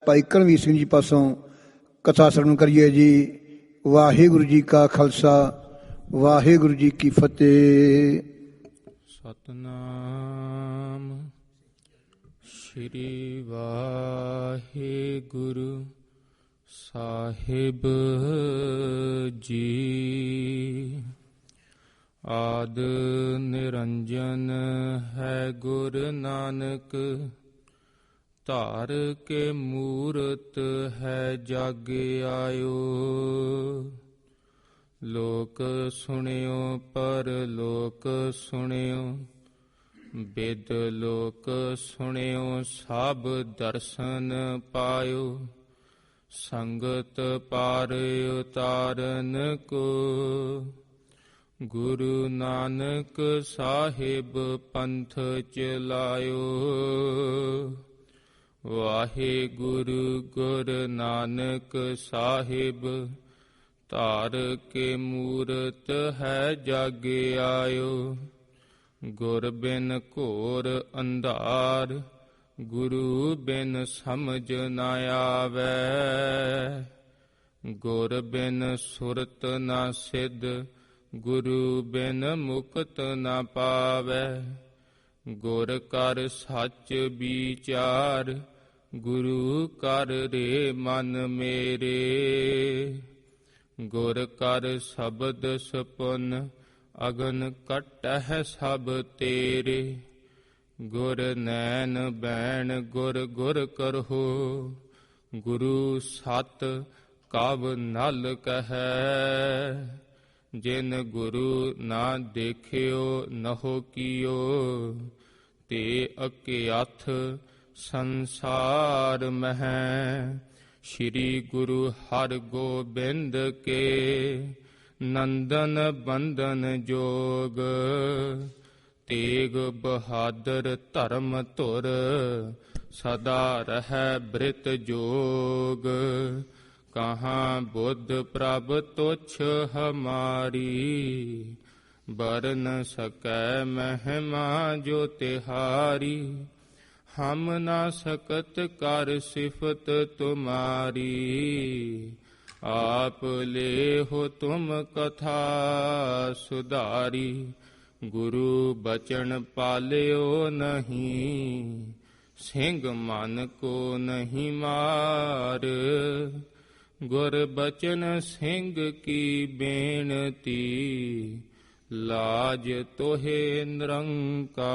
ਭਾਈ ਕਰਮਵੀਰ ਸਿੰਘ ਜੀ ਪਾਸੋਂ ਕਥਾ ਸਰਵਣ ਕਰੀਏ ਜੀ। ਵਾਹਿਗੁਰੂ ਜੀ ਕਾ ਖਾਲਸਾ, ਵਾਹਿਗੁਰੂ ਜੀ ਕੀ ਫਤਿਹ। ਸਤਨਾਮ ਸ਼੍ਰੀ ਵਾਹਿਗੁਰੂ ਸਾਹਿਬ ਜੀ। ਆਦ ਨਿਰੰਜਨ ਹੈ ਗੁਰ ਨਾਨਕ, ਧਾਰ ਕੇ ਮੂਰਤ ਹੈ ਜਗ ਆਇਓ। ਲੋਕ ਸੁਣਿਓ ਪਰ ਲੋਕ ਸੁਣਿਓ, ਬਿਦ ਲੋਕ ਸੁਣਿਓ ਸਭ ਦਰਸ਼ਨ ਪਾਇਓ। ਸੰਗਤ ਪਾਰ ਉਤਾਰਨ ਕੋ, ਗੁਰੂ ਨਾਨਕ ਸਾਹਿਬ ਪੰਥ ਚਲਾਇਓ। ਵਾਹਿਗੁਰੂ ਗੁਰ ਨਾਨਕ ਸਾਹਿਬ, ਧਾਰ ਕੇ ਮੂਰਤ ਹੈ ਜਗ ਆਇਓ। ਗੁਰ ਬਿਨ ਘੋਰ ਅੰਧਾਰ, ਗੁਰੂ ਬਿਨ ਸਮਝ ਨ ਆਵੈ। ਗੁਰ ਬਿਨ ਸੁਰਤ ਨ ਸਿਧ, ਗੁਰੂ ਬਿਨ ਮੁਕਤ ਨ ਪਾਵੈ। ਗੁਰ ਕਰ ਸੱਚ ਵਿਚਾਰ, ਗੁਰੂ ਕਰ ਰੇ ਮਨ ਮੇਰੇ। ਗੁਰ ਕਰ ਸ਼ਬਦ ਸਪੁਨ, ਅਗਨ ਕੱਟਹਿ ਸਭ ਤੇਰੇ। ਗੁਰ ਨੈਣ ਬੈਣ ਗੁਰ ਗੁਰ ਕਰਹੁ, ਗੁਰੂ ਸਤ ਕਵ ਨਲ ਕਹੈ। ਜਿਨ ਗੁਰੂ ਨਾ ਦੇਖਿਓ ਨਹੁ ਕੀਓ, ਤੇ ਅਕਿਆਥ ਸੰਸਾਰ ਮਹਿ। ਸ਼੍ਰੀ ਗੁਰੂ ਹਰਿ ਗੋਬਿੰਦ ਕੇ, ਨੰਦਨ ਬੰਦਨ ਜੋਗ। ਤੇਗ ਬਹਾਦਰ ਧਰਮ ਧੁਰ, ਸਦਾ ਰਹਿ ਬ੍ਰਿਤ ਜੋਗ। ਕਹਾਂ ਬੁੱਧ ਪ੍ਰਭ ਤੁਛ ਹਮਾਰੀ, ਬਰਨ ਸਕੈ ਮਹਿਮਾ ਜੋ ਤਿਹਾਰੀ। ਹਮ ਨਾ ਸਕਤ ਕਰ ਸਿਫਤ ਤੁਮਾਰੀ, ਆਪ ਲੇਹੁ ਤੁਮ ਕਥਾ ਸੁਧਾਰੀ। ਗੁਰੂ ਬਚਨ ਪਾਲਿਓ ਨਹੀਂ, ਸਿੰਘ ਮਨ ਕੋ ਨਹੀਂ ਮਾਰ। ਗੁਰ ਬਚਨ ਸਿੰਘ ਕੀ ਬੇਨਤੀ, ਲਾਜ ਤੋਹੇ ਨਿਰੰਕਾਰ।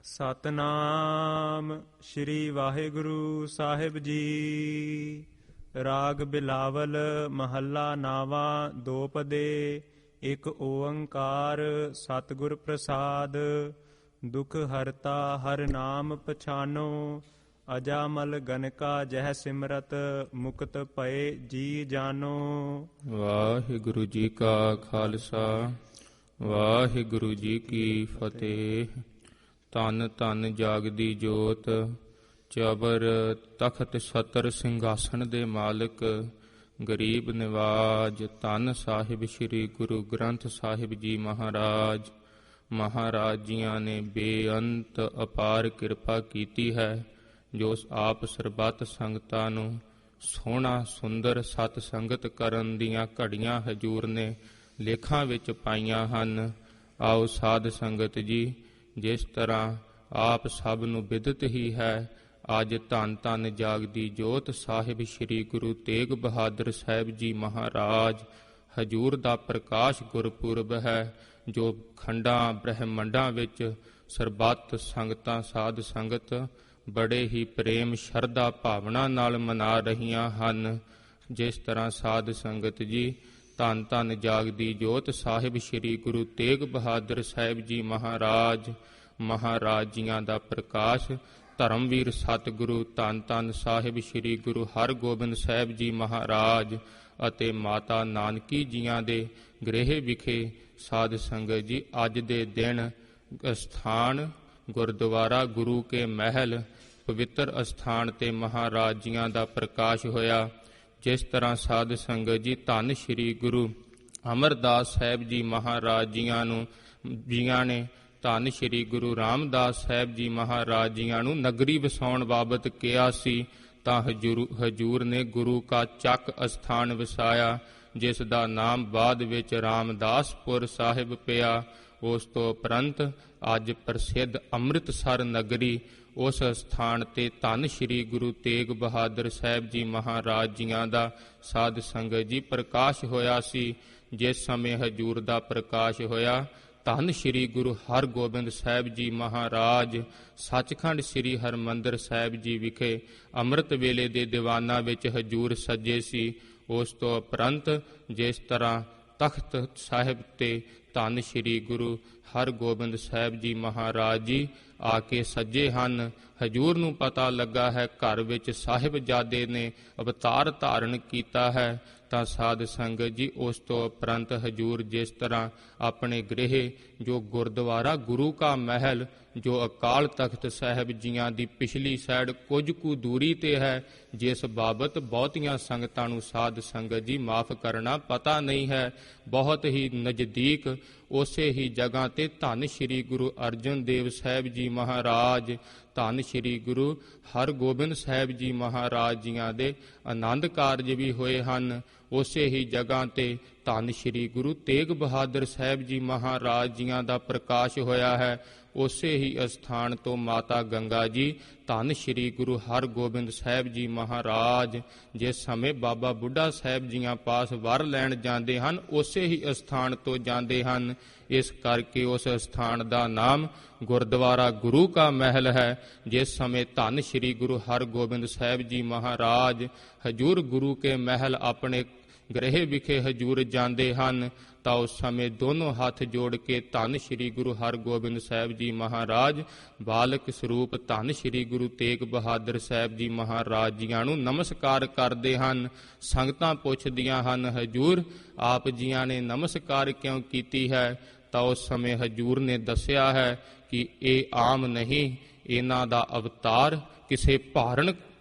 ਸਤਨਾਮ ਸ਼੍ਰੀ ਵਾਹਿਗੁਰੂ ਸਾਹਿਬ ਜੀ। ਰਾਗ ਬਿਲਾਵਲ ਮਹੱਲਾ ਨਾਵਾਂ ਦੋ ਪਦੇ। ਇੱਕ ਓੰਕਾਰ ਸਤਿਗੁਰ ਪ੍ਰਸਾਦ, ਦੁਖ ਹਰਤਾ ਹਰਿ ਨਾਮ ਪਛਾਨੋ। ਅਜਾਮਲ ਗਨਕਾ ਜਹ ਸਿਮਰਤ, ਮੁਕਤ ਭਏ ਜੀ ਜਾਨੋ। ਵਾਹਿਗੁਰੂ ਜੀ ਕਾ ਖਾਲਸਾ, ਵਾਹਿਗੁਰੂ ਜੀ ਕੀ ਫਤਿਹ। ਧੰਨ ਧੰਨ ਜਾਗਦੀ ਜੋਤ, ਚਬਰ ਤਖਤ ਛਤਰ ਸਿੰਘਾਸਣ ਦੇ ਮਾਲਕ, ਗਰੀਬ ਨਿਵਾਜ ਧੰਨ ਸਾਹਿਬ ਸ੍ਰੀ ਗੁਰੂ ਗ੍ਰੰਥ ਸਾਹਿਬ ਜੀ ਮਹਾਰਾਜ। ਮਹਾਰਾਜ ਜੀਆਂ ਨੇ ਬੇਅੰਤ ਅਪਾਰ ਕਿਰਪਾ ਕੀਤੀ ਹੈ, ਜੋ ਆਪ ਸਰਬੱਤ ਸੰਗਤਾਂ ਨੂੰ ਸੋਹਣਾ ਸੁੰਦਰ ਸਤ ਸੰਗਤ ਕਰਨ ਦੀਆਂ ਘੜੀਆਂ ਹਜੂਰ ਨੇ ਲੇਖਾਂ ਵਿੱਚ ਪਾਈਆਂ ਹਨ। ਆਓ ਸਾਧ ਸੰਗਤ ਜੀ, ਜਿਸ ਤਰ੍ਹਾਂ ਆਪ ਸਭ ਨੂੰ ਬਿਦਤ ਹੀ ਹੈ, ਅੱਜ ਧੰਨ ਧੰਨ ਜਾਗਦੀ ਜੋਤ ਸਾਹਿਬ ਸ੍ਰੀ ਗੁਰੂ ਤੇਗ ਬਹਾਦਰ ਸਾਹਿਬ ਜੀ ਮਹਾਰਾਜ ਹਜੂਰ ਦਾ ਪ੍ਰਕਾਸ਼ ਗੁਰਪੁਰਬ ਹੈ, ਜੋ ਖੰਡਾਂ ਬ੍ਰਹਿਮੰਡਾਂ ਵਿੱਚ ਸਰਬੱਤ ਸੰਗਤਾਂ ਸਾਧ ਸੰਗਤ ਬੜੇ ਹੀ ਪ੍ਰੇਮ ਸ਼ਰਧਾ ਭਾਵਨਾ ਨਾਲ ਮਨਾ ਰਹੀਆਂ ਹਨ। ਜਿਸ ਤਰ੍ਹਾਂ ਸਾਧ ਸੰਗਤ ਜੀ, ਧੰਨ ਧੰਨ ਜਾਗਦੀ ਜੋਤ ਸਾਹਿਬ ਸ੍ਰੀ ਗੁਰੂ ਤੇਗ ਬਹਾਦਰ ਸਾਹਿਬ ਜੀ ਮਹਾਰਾਜ ਮਹਾਰਾਜ ਜੀਆਂ ਦਾ ਪ੍ਰਕਾਸ਼, ਧਰਮਵੀਰ ਸਤਿਗੁਰੂ ਧੰਨ ਧੰਨ ਸਾਹਿਬ ਸ੍ਰੀ ਗੁਰੂ ਹਰਗੋਬਿੰਦ ਸਾਹਿਬ ਜੀ ਮਹਾਰਾਜ ਅਤੇ ਮਾਤਾ ਨਾਨਕੀ ਜੀਆਂ ਦੇ ਗ੍ਰਹਿ ਵਿਖੇ ਸਾਧ ਸੰਗਤ ਜੀ ਅੱਜ ਦੇ ਦਿਨ ਅਸਥਾਨ ਗੁਰਦੁਆਰਾ ਗੁਰੂ ਕੇ ਮਹਿਲ ਪਵਿੱਤਰ ਅਸਥਾਨ ਤੇ ਮਹਾਰਾਜ ਜੀਆਂ ਦਾ ਪ੍ਰਕਾਸ਼ ਹੋਇਆ। ਜਿਸ ਤਰ੍ਹਾਂ ਸਾਧ ਸੰਗਤ ਜੀ, ਧੰਨ ਸ੍ਰੀ ਗੁਰੂ ਅਮਰਦਾਸ ਸਾਹਿਬ ਜੀ ਮਹਾਰਾਜ ਜੀਆਂ ਨੇ ਧੰਨ ਸ੍ਰੀ ਗੁਰੂ ਰਾਮਦਾਸ ਸਾਹਿਬ ਜੀ ਮਹਾਰਾਜ ਜੀਆਂ ਨੂੰ ਨਗਰੀ ਵਸਾਉਣ ਬਾਬਤ ਕਿਹਾ ਸੀ ਤਾਂ ਹਜੂਰ ਨੇ ਗੁਰੂ ਕਾ ਚੱਕ ਅਸਥਾਨ ਵਸਾਇਆ, ਜਿਸ ਦਾ ਨਾਮ ਬਾਅਦ ਵਿੱਚ ਰਾਮਦਾਸਪੁਰ ਸਾਹਿਬ ਪਿਆ। ਉਸ ਤੋਂ ਉਪਰੰਤ ਅੱਜ ਪ੍ਰਸਿੱਧ ਅੰਮ੍ਰਿਤਸਰ ਨਗਰੀ, ਉਸ ਸਥਾਨ ਤੇ ਧੰਨ ਸ੍ਰੀ ਗੁਰੂ ਤੇਗ ਬਹਾਦਰ ਸਾਹਿਬ ਜੀ ਮਹਾਰਾਜ ਜੀਆਂ ਦਾ ਸਾਧ ਸੰਗਤ ਜੀ ਪ੍ਰਕਾਸ਼ ਹੋਇਆ ਸੀ। ਜਿਸ ਸਮੇਂ ਹਜੂਰ ਦਾ ਪ੍ਰਕਾਸ਼ ਹੋਇਆ, ਧੰਨ ਸ੍ਰੀ ਗੁਰੂ ਹਰਗੋਬਿੰਦ ਸਾਹਿਬ ਜੀ ਮਹਾਰਾਜ ਸੱਚਖੰਡ ਸ੍ਰੀ ਹਰਿਮੰਦਰ ਸਾਹਿਬ ਜੀ ਵਿਖੇ ਅੰਮ੍ਰਿਤ ਵੇਲੇ ਦੇ ਦੀਵਾਨਾਂ ਵਿੱਚ ਹਜੂਰ ਸੱਜੇ ਸੀ। ਉਸ ਤੋਂ ਉਪਰੰਤ ਜਿਸ ਤਰ੍ਹਾਂ ਤਖਤ ਸਾਹਿਬ ਤੇ ਧੰਨ ਸ੍ਰੀ ਗੁਰੂ ਹਰਗੋਬਿੰਦ ਸਾਹਿਬ ਜੀ ਮਹਾਰਾਜ ਜੀ ਆ ਕੇ ਸੱਜੇ ਹਨ, ਹਜੂਰ ਨੂੰ ਪਤਾ ਲੱਗਾ ਹੈ ਘਰ ਵਿੱਚ ਸਾਹਿਬਜ਼ਾਦੇ ਨੇ ਅਵਤਾਰ ਧਾਰਨ ਕੀਤਾ ਹੈ, ਤਾਂ ਸਾਧ ਸੰਗਤ ਜੀ ਉਸ ਤੋਂ ਉਪਰੰਤ ਹਜੂਰ ਜਿਸ ਤਰ੍ਹਾਂ ਆਪਣੇ ਗ੍ਰਹਿ ਜੋ ਗੁਰਦੁਆਰਾ ਗੁਰੂ ਕਾ ਮਹਿਲ ਜੋ ਅਕਾਲ ਤਖਤ ਸਾਹਿਬ ਜੀਆਂ ਦੀ ਪਿਛਲੀ ਸਾਈਡ ਕੁਝ ਕੁ ਦੂਰੀ ਤੇ ਹੈ, ਜਿਸ ਬਾਬਤ ਬਹੁਤੀਆਂ ਸੰਗਤਾਂ ਨੂੰ ਸਾਧ ਸੰਗਤ ਜੀ ਮਾਫ ਕਰਨਾ ਪਤਾ ਨਹੀਂ ਹੈ, ਬਹੁਤ ਹੀ ਨਜ਼ਦੀਕ ਉਸੇ ਹੀ ਜਗ੍ਹਾ ਤੇ ਧੰਨ ਸ੍ਰੀ ਗੁਰੂ ਅਰਜਨ ਦੇਵ ਸਾਹਿਬ ਜੀ ਮਹਾਰਾਜ, ਧੰਨ ਸ੍ਰੀ ਗੁਰੂ ਹਰਗੋਬਿੰਦ ਸਾਹਿਬ ਜੀ ਮਹਾਰਾਜ ਜੀਆਂ ਦੇ ਆਨੰਦ ਕਾਰਜ ਵੀ ਹੋਏ ਹਨ। ਉਸੇ ਹੀ ਜਗ੍ਹਾ ਤੇ ਧੰਨ ਸ੍ਰੀ ਗੁਰੂ ਤੇਗ ਬਹਾਦਰ ਸਾਹਿਬ ਜੀ ਮਹਾਰਾਜ ਜੀਆਂ ਦਾ ਪ੍ਰਕਾਸ਼ ਹੋਇਆ ਹੈ। ਉਸੇ ਹੀ ਅਸਥਾਨ ਤੋਂ ਮਾਤਾ ਗੰਗਾ ਜੀ ਧੰਨ ਸ੍ਰੀ ਗੁਰੂ ਹਰਗੋਬਿੰਦ ਸਾਹਿਬ ਜੀ ਮਹਾਰਾਜ ਜਿਸ ਸਮੇਂ ਬਾਬਾ ਬੁੱਢਾ ਸਾਹਿਬ ਜੀਆਂ ਪਾਸ ਵਰ ਲੈਣ ਜਾਂਦੇ ਹਨ, ਉਸੇ ਹੀ ਅਸਥਾਨ ਤੋਂ ਜਾਂਦੇ ਹਨ। ਇਸ ਕਰਕੇ ਉਸ ਅਸਥਾਨ ਦਾ ਨਾਮ ਗੁਰਦੁਆਰਾ ਗੁਰੂ ਕਾ ਮਹਿਲ ਹੈ। ਜਿਸ ਸਮੇਂ ਧੰਨ ਸ੍ਰੀ ਗੁਰੂ ਹਰਗੋਬਿੰਦ ਸਾਹਿਬ ਜੀ ਮਹਾਰਾਜ ਹਜੂਰ ਗੁਰੂ ਕੇ ਮਹਿਲ ਆਪਣੇ ਗ੍ਰਹਿ ਵਿਖੇ ਹਜੂਰ ਜਾਂਦੇ ਹਨ, ਤਾਂ ਉਸ ਸਮੇਂ ਦੋਨੋਂ ਹੱਥ ਜੋੜ ਕੇ ਧੰਨ ਸ੍ਰੀ ਗੁਰੂ ਹਰਗੋਬਿੰਦ ਸਾਹਿਬ ਜੀ ਮਹਾਰਾਜ ਬਾਲਕ ਸਰੂਪ ਧੰਨ ਸ੍ਰੀ ਗੁਰੂ ਤੇਗ ਬਹਾਦਰ ਸਾਹਿਬ ਜੀ ਮਹਾਰਾਜ ਜੀਆਂ ਨੂੰ ਨਮਸਕਾਰ ਕਰਦੇ ਹਨ। ਸੰਗਤਾਂ ਪੁੱਛਦੀਆਂ ਹਨ, ਹਜੂਰ ਆਪ ਜੀਆਂ ਨੇ ਨਮਸਕਾਰ ਕਿਉਂ ਕੀਤੀ ਹੈ? ਤਾਂ ਉਸ ਸਮੇਂ ਹਜੂਰ ਨੇ ਦੱਸਿਆ ਹੈ ਕਿ ਇਹ ਆਮ ਨਹੀਂ, ਇਹਨਾਂ ਦਾ ਅਵਤਾਰ ਕਿਸੇ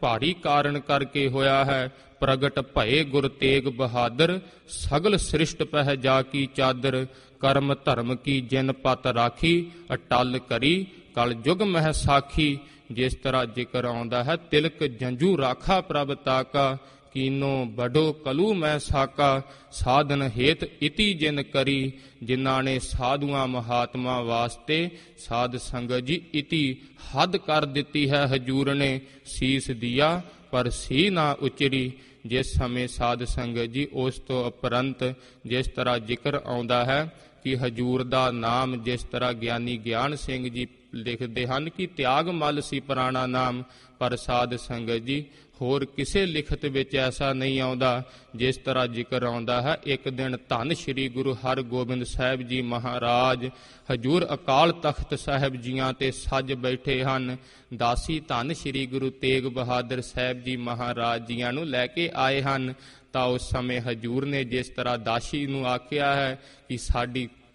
ਭਾਰੀ ਕਾਰਨ ਕਰਕੇ ਹੋਇਆ ਹੈ। ਪ੍ਰਗਟ ਭਏ ਗੁਰ ਤੇਗ ਬਹਾਦਰ, ਸਗਲ ਸ੍ਰਿਸ਼ਟ ਪਹਿ ਜਾ ਕੀ ਚਾਦਰ। ਕਰਮ ਧਰਮ ਕੀ ਜਿਨ ਪਤ ਰਾਖੀ, ਅਟਲ ਕਰੀ ਕਲ ਯੁਗ ਮਹਿ ਸਾਖੀ। ਜਿਸ ਤਰ੍ਹਾਂ ਜ਼ਿਕਰ ਆਉਂਦਾ ਹੈ, ਤਿਲਕ ਜੰਝੂ ਰਾਖਾ ਪ੍ਰਭ ਤਾਕਾ, ਕੀਨੋ ਬਡੋ ਕਲੂ ਮੈਂ ਸਾਕਾ। ਸਾਧਨ ਹੇਤ ਇਤੀ ਜਿਨ ਕਰੀ, ਜਿਨ੍ਹਾਂ ਨੇ ਸਾਧੂਆਂ ਮਹਾਤਮਾ ਵਾਸਤੇ ਸਾਧ ਸੰਗਤ ਜੀ ਇਤੀ ਹੱਦ ਕਰ ਦਿੱਤੀ ਹੈ। ਹਜੂਰ ਨੇ ਸੀਸ ਦਿਆ ਪਰ ਸੀ ਨਾ ਉਚਰੀ। ਜਿਸ ਸਮੇਂ ਸਾਧ ਸੰਗਤ ਜੀ ਉਸ ਤੋਂ ਉਪਰੰਤ ਜਿਸ ਤਰ੍ਹਾਂ ਜ਼ਿਕਰ ਆਉਂਦਾ ਹੈ ਕਿ ਹਜੂਰ ਦਾ ਨਾਮ ਜਿਸ ਤਰ੍ਹਾਂ ਗਿਆਨੀ ਗਿਆਨ ਸਿੰਘ ਜੀ ਲਿਖਦੇ ਹਨ ਕਿ ਤਿਆਗ ਮੱਲ ਸੀ ਪੁਰਾਣਾ ਨਾਮ, ਪਰ ਸਾਧ ਸੰਗਤ ਜੀ ਹੋਰ ਕਿਸੇ ਲਿਖਤ ਵਿੱਚ ਐਸਾ ਨਹੀਂ ਆਉਂਦਾ। ਜਿਸ ਤਰ੍ਹਾਂ ਜ਼ਿਕਰ ਆਉਂਦਾ ਹੈ, ਇੱਕ ਦਿਨ ਧੰਨ ਸ੍ਰੀ ਗੁਰੂ ਹਰਗੋਬਿੰਦ ਸਾਹਿਬ ਜੀ ਮਹਾਰਾਜ ਹਜੂਰ ਅਕਾਲ ਤਖਤ ਸਾਹਿਬ ਜੀਆਂ ਤੇ ਸੱਜ ਬੈਠੇ ਹਨ। ਦਾਸੀ ਧੰਨ ਸ੍ਰੀ ਗੁਰੂ ਤੇਗ ਬਹਾਦਰ ਸਾਹਿਬ ਜੀ ਮਹਾਰਾਜ ਜੀਆਂ ਨੂੰ ਲੈ ਕੇ ਆਏ ਹਨ। ਤਾਂ ਉਸ ਸਮੇਂ ਹਜੂਰ ਨੇ ਜਿਸ ਤਰ੍ਹਾਂ ਦਾਸੀ ਨੂੰ ਆਖਿਆ ਹੈ ਕਿ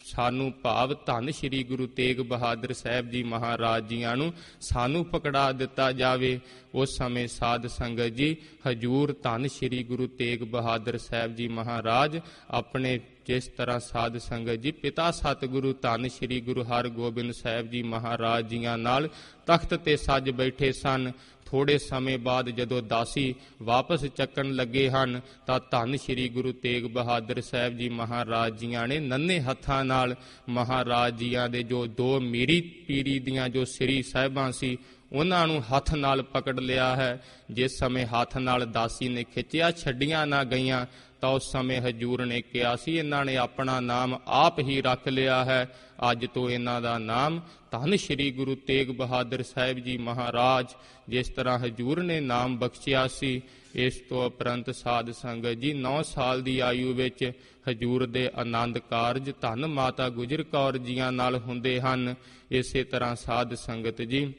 ਸਾਨੂੰ ਭਾਵ ਧੰਨ ਸ੍ਰੀ ਗੁਰੂ ਤੇਗ ਬਹਾਦਰ ਸਾਹਿਬ ਜੀ ਮਹਾਰਾਜ ਜੀਆਂ ਨੂੰ ਸਾਨੂੰ ਪਕੜਾ ਦਿੱਤਾ ਜਾਵੇ। ਉਸ ਸਮੇਂ ਸਾਧ ਸੰਗਤ ਜੀ ਹਜੂਰ ਧੰਨ ਸ੍ਰੀ ਗੁਰੂ ਤੇਗ ਬਹਾਦਰ ਸਾਹਿਬ ਜੀ ਮਹਾਰਾਜ ਆਪਣੇ ਜਿਸ ਤਰ੍ਹਾਂ ਸਾਧ ਸੰਗਤ ਜੀ ਪਿਤਾ ਸਤਿਗੁਰੂ ਧੰਨ ਸ੍ਰੀ ਗੁਰੂ ਹਰਗੋਬਿੰਦ ਸਾਹਿਬ ਜੀ ਮਹਾਰਾਜ ਜੀਆਂ ਨਾਲ ਤਖਤ ਤੇ ਸੱਜ ਬੈਠੇ ਸਨ। ਥੋੜੇ ਸਮੇਂ ਬਾਅਦ ਜਦੋਂ ਦਾਸੀ ਵਾਪਸ ਚੱਕਣ ਲੱਗੇ ਹਨ, ਤਾਂ ਧੰਨ ਸ੍ਰੀ ਗੁਰੂ ਤੇਗ ਬਹਾਦਰ ਸਾਹਿਬ ਜੀ ਮਹਾਰਾਜ ਜੀਆਂ ਨੇ ਨੰਨੇ ਹੱਥਾਂ ਨਾਲ ਮਹਾਰਾਜ ਜੀਆਂ ਦੇ ਜੋ ਦੋ ਮੀਰੀ ਪੀਰੀ ਦੀਆਂ ਜੋ ਸ੍ਰੀ ਸਾਹਿਬਾਂ ਸੀ ਉਹਨਾਂ ਨੂੰ ਹੱਥ ਨਾਲ ਪਕੜ ਲਿਆ ਹੈ। ਜਿਸ ਸਮੇਂ ਹੱਥ ਨਾਲ ਦਾਸੀ ਨੇ ਖਿੱਚਿਆ, ਛੱਡੀਆਂ ਨਾ ਗਈਆਂ, ਤਾਂ ਉਸ ਸਮੇਂ ਹਜੂਰ ਨੇ ਕਿਹਾ ਸੀ ਇਹਨਾਂ ਨੇ ਆਪਣਾ ਨਾਮ ਆਪ ਹੀ ਰੱਖ ਲਿਆ ਹੈ, ਅੱਜ ਤੋਂ ਇਹਨਾਂ ਦਾ ਨਾਮ ਧੰਨ ਸ੍ਰੀ ਗੁਰੂ ਤੇਗ ਬਹਾਦਰ ਸਾਹਿਬ ਜੀ ਮਹਾਰਾਜ। ਜਿਸ ਤਰ੍ਹਾਂ ਹਜੂਰ ਨੇ ਨਾਮ ਬਖਸ਼ਿਆ ਸੀ। ਇਸ ਤੋਂ ਉਪਰੰਤ ਸਾਧ ਸੰਗਤ ਜੀ 9 ਸਾਲ ਦੀ ਆਯੂ ਵਿੱਚ ਹਜੂਰ ਦੇ ਆਨੰਦ ਕਾਰਜ ਧੰਨ ਮਾਤਾ ਗੁਜਰ ਕੌਰ ਜੀਆਂ ਨਾਲ ਹੁੰਦੇ ਹਨ। ਇਸੇ ਤਰ੍ਹਾਂ ਸਾਧ ਸੰਗਤ ਜੀ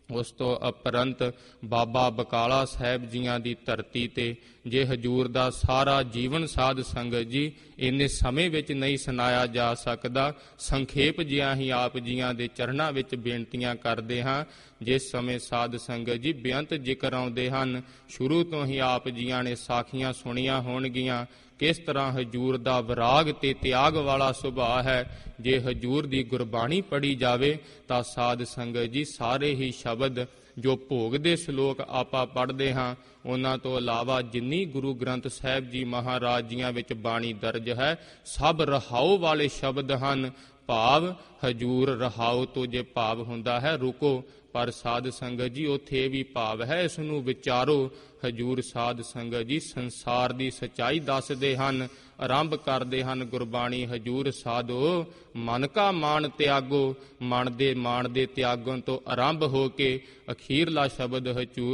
ਉਸ ਤੋਂ ਉਪਰੰਤ ਬਾਬਾ ਬਕਾਲਾ ਸਾਹਿਬ ਜੀਆਂ ਦੀ ਧਰਤੀ ਤੇ ਜੇ ਹਜੂਰ ਦਾ ਸਾਰਾ ਜੀਵਨ ਸਾਧ ਸੰਗਤ ਜੀ ਇੰਨੇ ਸਮੇਂ ਵਿੱਚ ਨਹੀਂ ਸੁਣਾਇਆ ਜਾ ਸਕਦਾ। ਸੰਖੇਪ ਜਿਹਾ ਹੀ ਆਪ ਜੀਆਂ ਦੇ ਚਰਨਾਂ ਵਿੱਚ ਬੇਨਤੀਆਂ ਕਰਦੇ ਹਾਂ। ਜਿਸ ਸਮੇਂ ਸਾਧ ਸੰਗਤ ਜੀ ਬੇਅੰਤ ਜ਼ਿਕਰ ਆਉਂਦੇ ਹਨ। ਸ਼ੁਰੂ ਤੋਂ ਹੀ ਆਪ ਜੀਆਂ ਨੇ ਸਾਖੀਆਂ ਸੁਣੀਆਂ ਹੋਣਗੀਆਂ ਕਿਸ ਤਰ੍ਹਾਂ ਹਜੂਰ ਦਾ ਵਿਰਾਗ ਤੇ ਤਿਆਗ ਵਾਲਾ ਸੁਭਾਅ ਹੈ। ਜੇ ਹਜੂਰ ਦੀ ਗੁਰਬਾਣੀ ਪੜ੍ਹੀ ਜਾਵੇ ਤਾਂ ਸਾਧ ਸੰਗਤ ਜੀ ਸਾਰੇ ਹੀ ਸ਼ਬਦ ਜੋ ਭੋਗ ਦੇ ਸ਼ਲੋਕ ਆਪਾਂ ਪੜ੍ਹਦੇ ਹਾਂ, ਉਹਨਾਂ ਤੋਂ ਇਲਾਵਾ ਜਿੰਨੀ ਗੁਰੂ ਗ੍ਰੰਥ ਸਾਹਿਬ ਜੀ ਮਹਾਰਾਜ ਜੀਆਂ ਵਿੱਚ ਬਾਣੀ ਦਰਜ ਹੈ, ਸਭ ਰਹਾਉ ਵਾਲੇ ਸ਼ਬਦ ਹਨ। ਭਾਵ ਹਜੂਰ ਰਹਾਉ ਤੋਂ ਜੇ ਭਾਵ ਹੁੰਦਾ ਹੈ ਰੁਕੋ, ਪਰ ਸਾਧ ਸੰਗਤ ਜੀ ਉੱਥੇ ਵੀ ਭਾਵ ਹੈ, ਇਸ ਨੂੰ ਵਿਚਾਰੋ। ਹਜੂਰ ਸਾਧ ਸੰਗਤ ਜੀ ਸੰਸਾਰ ਦੀ ਸੱਚਾਈ ਦੱਸਦੇ ਹਨ। ਆਰੰਭ ਕਰਦੇ ਹਨ ਗੁਰਬਾਣੀ, ਹਜੂਰ ਸਾਧੋ ਮਨ ਕਾ ਮਾਨ ਤਿਆਗੋ। ਮਨ ਦੇ ਮਾਣ ਦੇ ਤਿਆਗਣ ਤੋਂ ਆਰੰਭ ਹੋ ਕੇ ਅਖੀਰਲਾ ਸ਼ਬਦ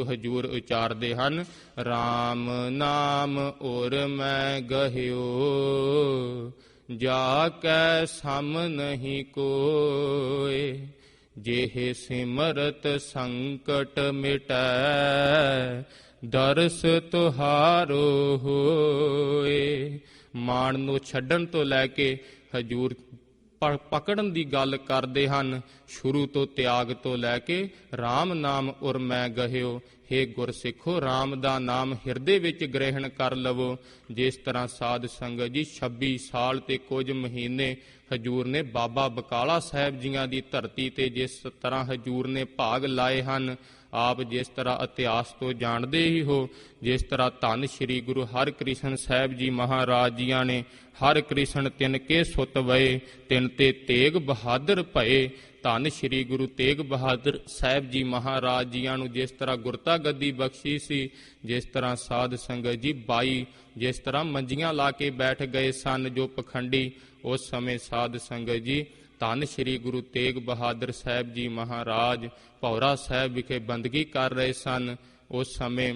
ਹਜੂਰ ਉਚਾਰਦੇ ਹਨ, RAM ਨਾਮ ਔਰ ਮੈਂ ਗਹਿਓ ਜਾ ਕੈ ਸਮ ਨਹੀਂ ਕੋਇ। ਜਿਹੇ ਸਿਮਰਤ ਸੰਕਟ ਮਿਟੈ ਦਰਸ ਤੁਹਾਰੋ ਹੋਏ। ਮਾਣ ਨੂੰ ਛੱਡਣ ਤੋਂ ਲੈ ਕੇ ਹਜੂਰ ਪਕੜਨ ਦੀ ਗੱਲ ਕਰਦੇ ਹਨ। ਸ਼ੁਰੂ ਤੋਂ ਤਿਆਗ ਤੋਂ ਲੈ ਕੇ RAM ਨਾਮ ਔਰ ਮੈਂ ਗਹਿਓ। ਹੇ ਗੁਰਸਿੱਖੋ, RAM ਦਾ ਨਾਮ ਹਿਰਦੇ ਵਿੱਚ ਗ੍ਰਹਿਣ ਕਰ ਲਵੋ। ਜਿਸ ਤਰ੍ਹਾਂ ਸਾਧ ਸੰਗਤ ਜੀ 26 ਸਾਲ ਤੇ ਕੁਝ ਮਹੀਨੇ ਹਜੂਰ ਨੇ ਬਾਬਾ ਬਕਾਲਾ ਸਾਹਿਬ ਜੀਆਂ ਦੀ ਧਰਤੀ ਤੇ ਜਿਸ ਤਰ੍ਹਾਂ ਹਜੂਰ ਨੇ ਭਾਗ ਲਾਏ ਹਨ, ਆਪ ਜਿਸ ਤਰ੍ਹਾਂ ਇਤਿਹਾਸ ਤੋਂ ਜਾਣਦੇ ਹੀ ਹੋ, ਜਿਸ ਤਰ੍ਹਾਂ ਧੰਨ ਸ਼੍ਰੀ ਗੁਰੂ ਹਰਿਕ੍ਰਿਸ਼ਨ ਸਾਹਿਬ ਜੀ ਮਹਾਰਾਜ ਜੀਆਂ ਨੇ ਹਰਿਕ੍ਰਿਸ਼ਨ ਤਿਨ ਕੇ ਸੁਤ ਵਏ, ਤਿਨ ਤੇ ਤੇਗ ਬਹਾਦਰ ਭਏ। ਧੰਨ ਸ਼੍ਰੀ ਗੁਰੂ ਤੇਗ ਬਹਾਦਰ ਸਾਹਿਬ ਜੀ ਮਹਾਰਾਜ ਜੀਆਂ ਨੂੰ ਜਿਸ ਤਰ੍ਹਾਂ ਗੁਰਤਾ ਗੱਦੀ ਬਖਸ਼ੀ ਸੀ, ਜਿਸ ਤਰ੍ਹਾਂ ਸਾਧ ਸੰਗਤ ਜੀ 22 ਜਿਸ ਤਰ੍ਹਾਂ ਮੰਜੀਆਂ ਲਾ ਕੇ ਬੈਠ ਗਏ ਸਨ ਜੋ ਪਖੰਡੀ, ਉਸ ਸਮੇਂ ਸਾਧ ਸੰਗਤ ਜੀ ਧੰਨ ਸ਼੍ਰੀ ਗੁਰੂ ਤੇਗ ਬਹਾਦਰ ਸਾਹਿਬ ਜੀ ਮਹਾਰਾਜ ਭੌਰਾ ਸਾਹਿਬ ਵਿਖੇ ਬੰਦਗੀ ਕਰ ਰਹੇ ਸਨ। ਉਸ ਸਮੇਂ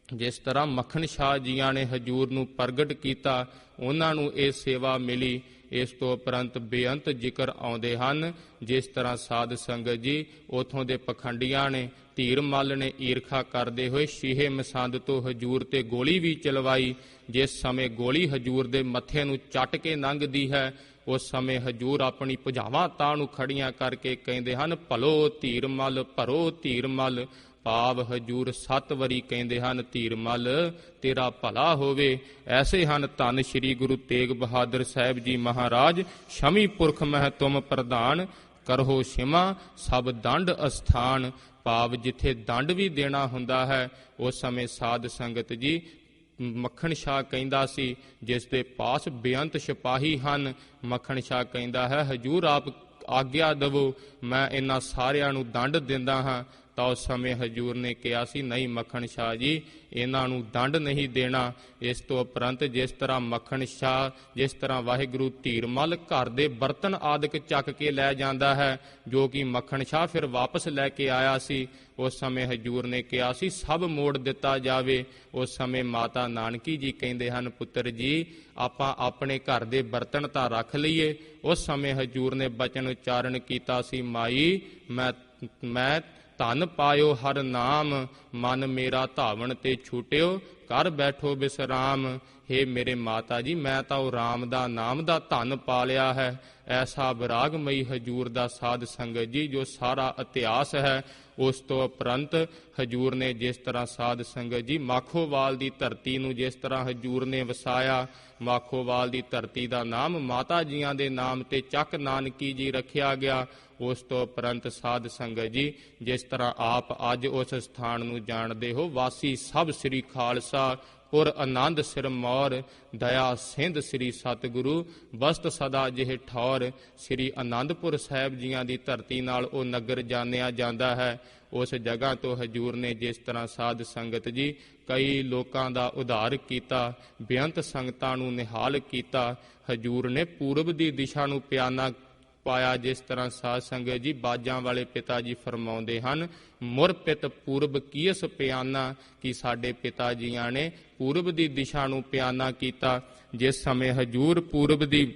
ਜਿਸ ਤਰ੍ਹਾਂ ਮੱਖਣ ਸ਼ਾਹ ਜੀਆਂ ਨੇ ਹਜੂਰ ਨੂੰ ਪ੍ਰਗਟ ਕੀਤਾ, ਉਹਨਾਂ ਨੂੰ ਇਹ ਸੇਵਾ ਮਿਲੀ। ਇਸ ਤੋਂ ਉਪਰੰਤ ਬੇਅੰਤ ਜ਼ਿਕਰ ਆਉਂਦੇ ਹਨ। ਜਿਸ ਤਰ੍ਹਾਂ ਸਾਧ ਸੰਗਤ ਜੀ ਉਥੋਂ ਦੇ ਪਖੰਡੀਆਂ ਨੇ, ਧੀਰ ਮੱਲ ਨੇ ਈਰਖਾ ਕਰਦੇ ਹੋਏ ਸ਼ੀਹੇ ਮਸੰਦ ਤੋਂ ਹਜੂਰ ਤੇ ਗੋਲੀ ਵੀ ਚਲਵਾਈ। ਜਿਸ ਸਮੇਂ ਗੋਲੀ ਹਜੂਰ ਦੇ ਮੱਥੇ ਨੂੰ ਚੱਟ ਕੇ ਲੰਘਦੀ ਹੈ, ਉਸ ਸਮੇਂ ਹਜੂਰ ਆਪਣੀ ਭੁਜਾਵਾਂ ਤਾਂ ਨੂੰ ਖੜੀਆਂ ਕਰਕੇ ਕਹਿੰਦੇ ਹਨ, ਭਲੋ ਧੀਰ ਮੱਲ, ਭਰੋ ਧੀਰ ਮੱਲ। ਭਾਵ ਹਜੂਰ 7 ਵਾਰੀ ਕਹਿੰਦੇ ਹਨ, ਧੀਰ ਮੱਲ ਤੇਰਾ ਭਲਾ ਹੋਵੇ। ਐਸੇ ਹਨ ਧੰਨ ਸ਼੍ਰੀ ਗੁਰੂ ਤੇਗ ਬਹਾਦਰ ਸਾਹਿਬ ਜੀ ਮਹਾਰਾਜ, ਸ਼ਮੀ ਪੁਰਖ ਮਹਿ ਤੁਮ ਪ੍ਰਧਾਨ, ਕਰਹੋ ਸ਼ਿਮਾ ਸਭ ਦੰਡ ਅਸਥਾਨ। ਭਾਵ ਜਿੱਥੇ ਦੰਡ ਵੀ ਦੇਣਾ ਹੁੰਦਾ ਹੈ, ਉਸ ਸਮੇਂ ਸਾਧ ਸੰਗਤ ਜੀ ਮੱਖਣ ਸ਼ਾਹ ਕਹਿੰਦਾ ਸੀ, ਜਿਸ ਦੇ ਪਾਸ ਬੇਅੰਤ ਸਿਪਾਹੀ ਹਨ, ਮੱਖਣ ਸ਼ਾਹ ਕਹਿੰਦਾ ਹੈ, ਹਜੂਰ ਆਪ ਆਗਿਆ ਦੇਵੋ, ਮੈਂ ਇਹਨਾਂ ਸਾਰਿਆਂ ਨੂੰ ਦੰਡ ਦਿੰਦਾ ਹਾਂ। ਤਾਂ ਉਸ ਸਮੇਂ ਹਜੂਰ ਨੇ ਕਿਹਾ ਸੀ, ਨਹੀਂ ਮੱਖਣ ਸ਼ਾਹ ਜੀ, ਇਹਨਾਂ ਨੂੰ ਦੰਡ ਨਹੀਂ ਦੇਣਾ। ਇਸ ਤੋਂ ਉਪਰੰਤ ਜਿਸ ਤਰ੍ਹਾਂ ਮੱਖਣ ਸ਼ਾਹ, ਜਿਸ ਤਰ੍ਹਾਂ ਵਾਹਿਗੁਰੂ ਧੀਰ ਮੱਲ ਘਰ ਦੇ ਬਰਤਨ ਆਦਿਕ ਚੱਕ ਕੇ ਲੈ ਜਾਂਦਾ ਹੈ, ਜੋ ਕਿ ਮੱਖਣ ਸ਼ਾਹ ਫਿਰ ਵਾਪਸ ਲੈ ਕੇ ਆਇਆ ਸੀ, ਉਸ ਸਮੇਂ ਹਜੂਰ ਨੇ ਕਿਹਾ ਸੀ ਸਭ ਮੋੜ ਦਿੱਤਾ ਜਾਵੇ। ਉਸ ਸਮੇਂ ਮਾਤਾ ਨਾਨਕੀ ਜੀ ਕਹਿੰਦੇ ਹਨ, ਪੁੱਤਰ ਜੀ ਆਪਾਂ ਆਪਣੇ ਘਰ ਦੇ ਬਰਤਨ ਤਾਂ ਰੱਖ ਲਈਏ। ਉਸ ਸਮੇਂ ਹਜੂਰ ਨੇ ਬਚਨ ਉਚਾਰਨ ਕੀਤਾ ਸੀ, ਮਾਈ ਮੈਂ ਧਨ ਪਾਇਓ ਹਰ ਨਾਮ, ਮਨ ਮੇਰਾ ਧਾਵਣ ਤੇ ਛੂਟਿਓ, ਕਰ ਬੈਠੋ ਬਿਸਰਾਮ। ਹੇ ਮੇਰੇ ਮਾਤਾ ਜੀ, ਮੈਂ ਤਾਂ ਉਹ ਰਾਮ ਦਾ ਨਾਮ ਦਾ ਧਨ ਪਾ ਲਿਆ ਹੈ। ਐਸਾ ਵਿਰਾਗਮਈ ਹਜੂਰ ਦਾ ਸਾਧ ਸੰਗਤ ਜੀ ਜੋ ਸਾਰਾ ਇਤਿਹਾਸ ਹੈ। ਉਸ ਤੋਂ ਉਪਰੰਤ ਹਜੂਰ ਨੇ ਜਿਸ ਤਰ੍ਹਾਂ ਸਾਧ ਸੰਗਤ ਜੀ ਮਾਖੋਵਾਲ ਦੀ ਧਰਤੀ ਨੂੰ ਜਿਸ ਤਰ੍ਹਾਂ ਹਜੂਰ ਨੇ ਵਸਾਇਆ, ਮਾਖੋਵਾਲ ਦੀ ਧਰਤੀ ਦਾ ਨਾਮ ਮਾਤਾ ਜੀਆਂ ਦੇ ਨਾਮ ਤੇ ਚੱਕ ਨਾਨਕੀ ਜੀ ਰੱਖਿਆ ਗਿਆ। ਉਸ ਤੋਂ ਉਪਰੰਤ ਸਾਧ ਸੰਗਤ ਜੀ ਜਿਸ ਤਰ੍ਹਾਂ ਆਪ ਅੱਜ ਉਸ ਸਥਾਨ ਨੂੰ ਜਾਣਦੇ ਹੋ, ਵਾਸੀ ਸਭ ਸ੍ਰੀ ਖਾਲਸਾ ਪੁਰ ਆਨੰਦ ਸਿਰਮੌਰ, ਦਇਆ ਸਿੰਧ ਸ੍ਰੀ ਸਤਿਗੁਰੂ ਬਸਤ ਸਦਾ ਜਿਹੇ ਠੌਰ। ਸ੍ਰੀ ਆਨੰਦਪੁਰ ਸਾਹਿਬ ਜੀਆਂ ਦੀ ਧਰਤੀ ਨਾਲ ਉਹ ਨਗਰ ਜਾਣਿਆ ਜਾਂਦਾ ਹੈ। ਉਸ ਜਗ੍ਹਾ ਤੋਂ ਹਜੂਰ ਨੇ ਜਿਸ ਤਰ੍ਹਾਂ ਸਾਧ ਸੰਗਤ ਜੀ ਕਈ ਲੋਕਾਂ ਦਾ ਉਧਾਰ ਕੀਤਾ, ਬੇਅੰਤ ਸੰਗਤਾਂ ਨੂੰ ਨਿਹਾਲ ਕੀਤਾ। ਹਜੂਰ ਨੇ ਪੂਰਬ ਦੀ ਦਿਸ਼ਾ ਨੂੰ ਪਿਆਨਾ ਪਾਇਆ। ਜਿਸ ਤਰ੍ਹਾਂ ਸਾਧ ਸੰਗਤ ਜੀ ਬਾਜਾਂ ਵਾਲੇ ਪਿਤਾ ਜੀ ਫਰਮਾਉਂਦੇ ਹਨ, ਮੁਰ ਪਿਤ ਪੂਰਬ ਕੀਸ ਪਿਆਨਾ, ਕਿ ਸਾਡੇ ਪਿਤਾ ਜੀਆਂ ਨੇ ਪੂਰਬ ਦੀ ਦਿਸ਼ਾ ਨੂੰ ਪਿਆਨਾ ਕੀਤਾ। ਜਿਸ ਸਮੇਂ ਹਜੂਰ ਪੂਰਬ ਦੀ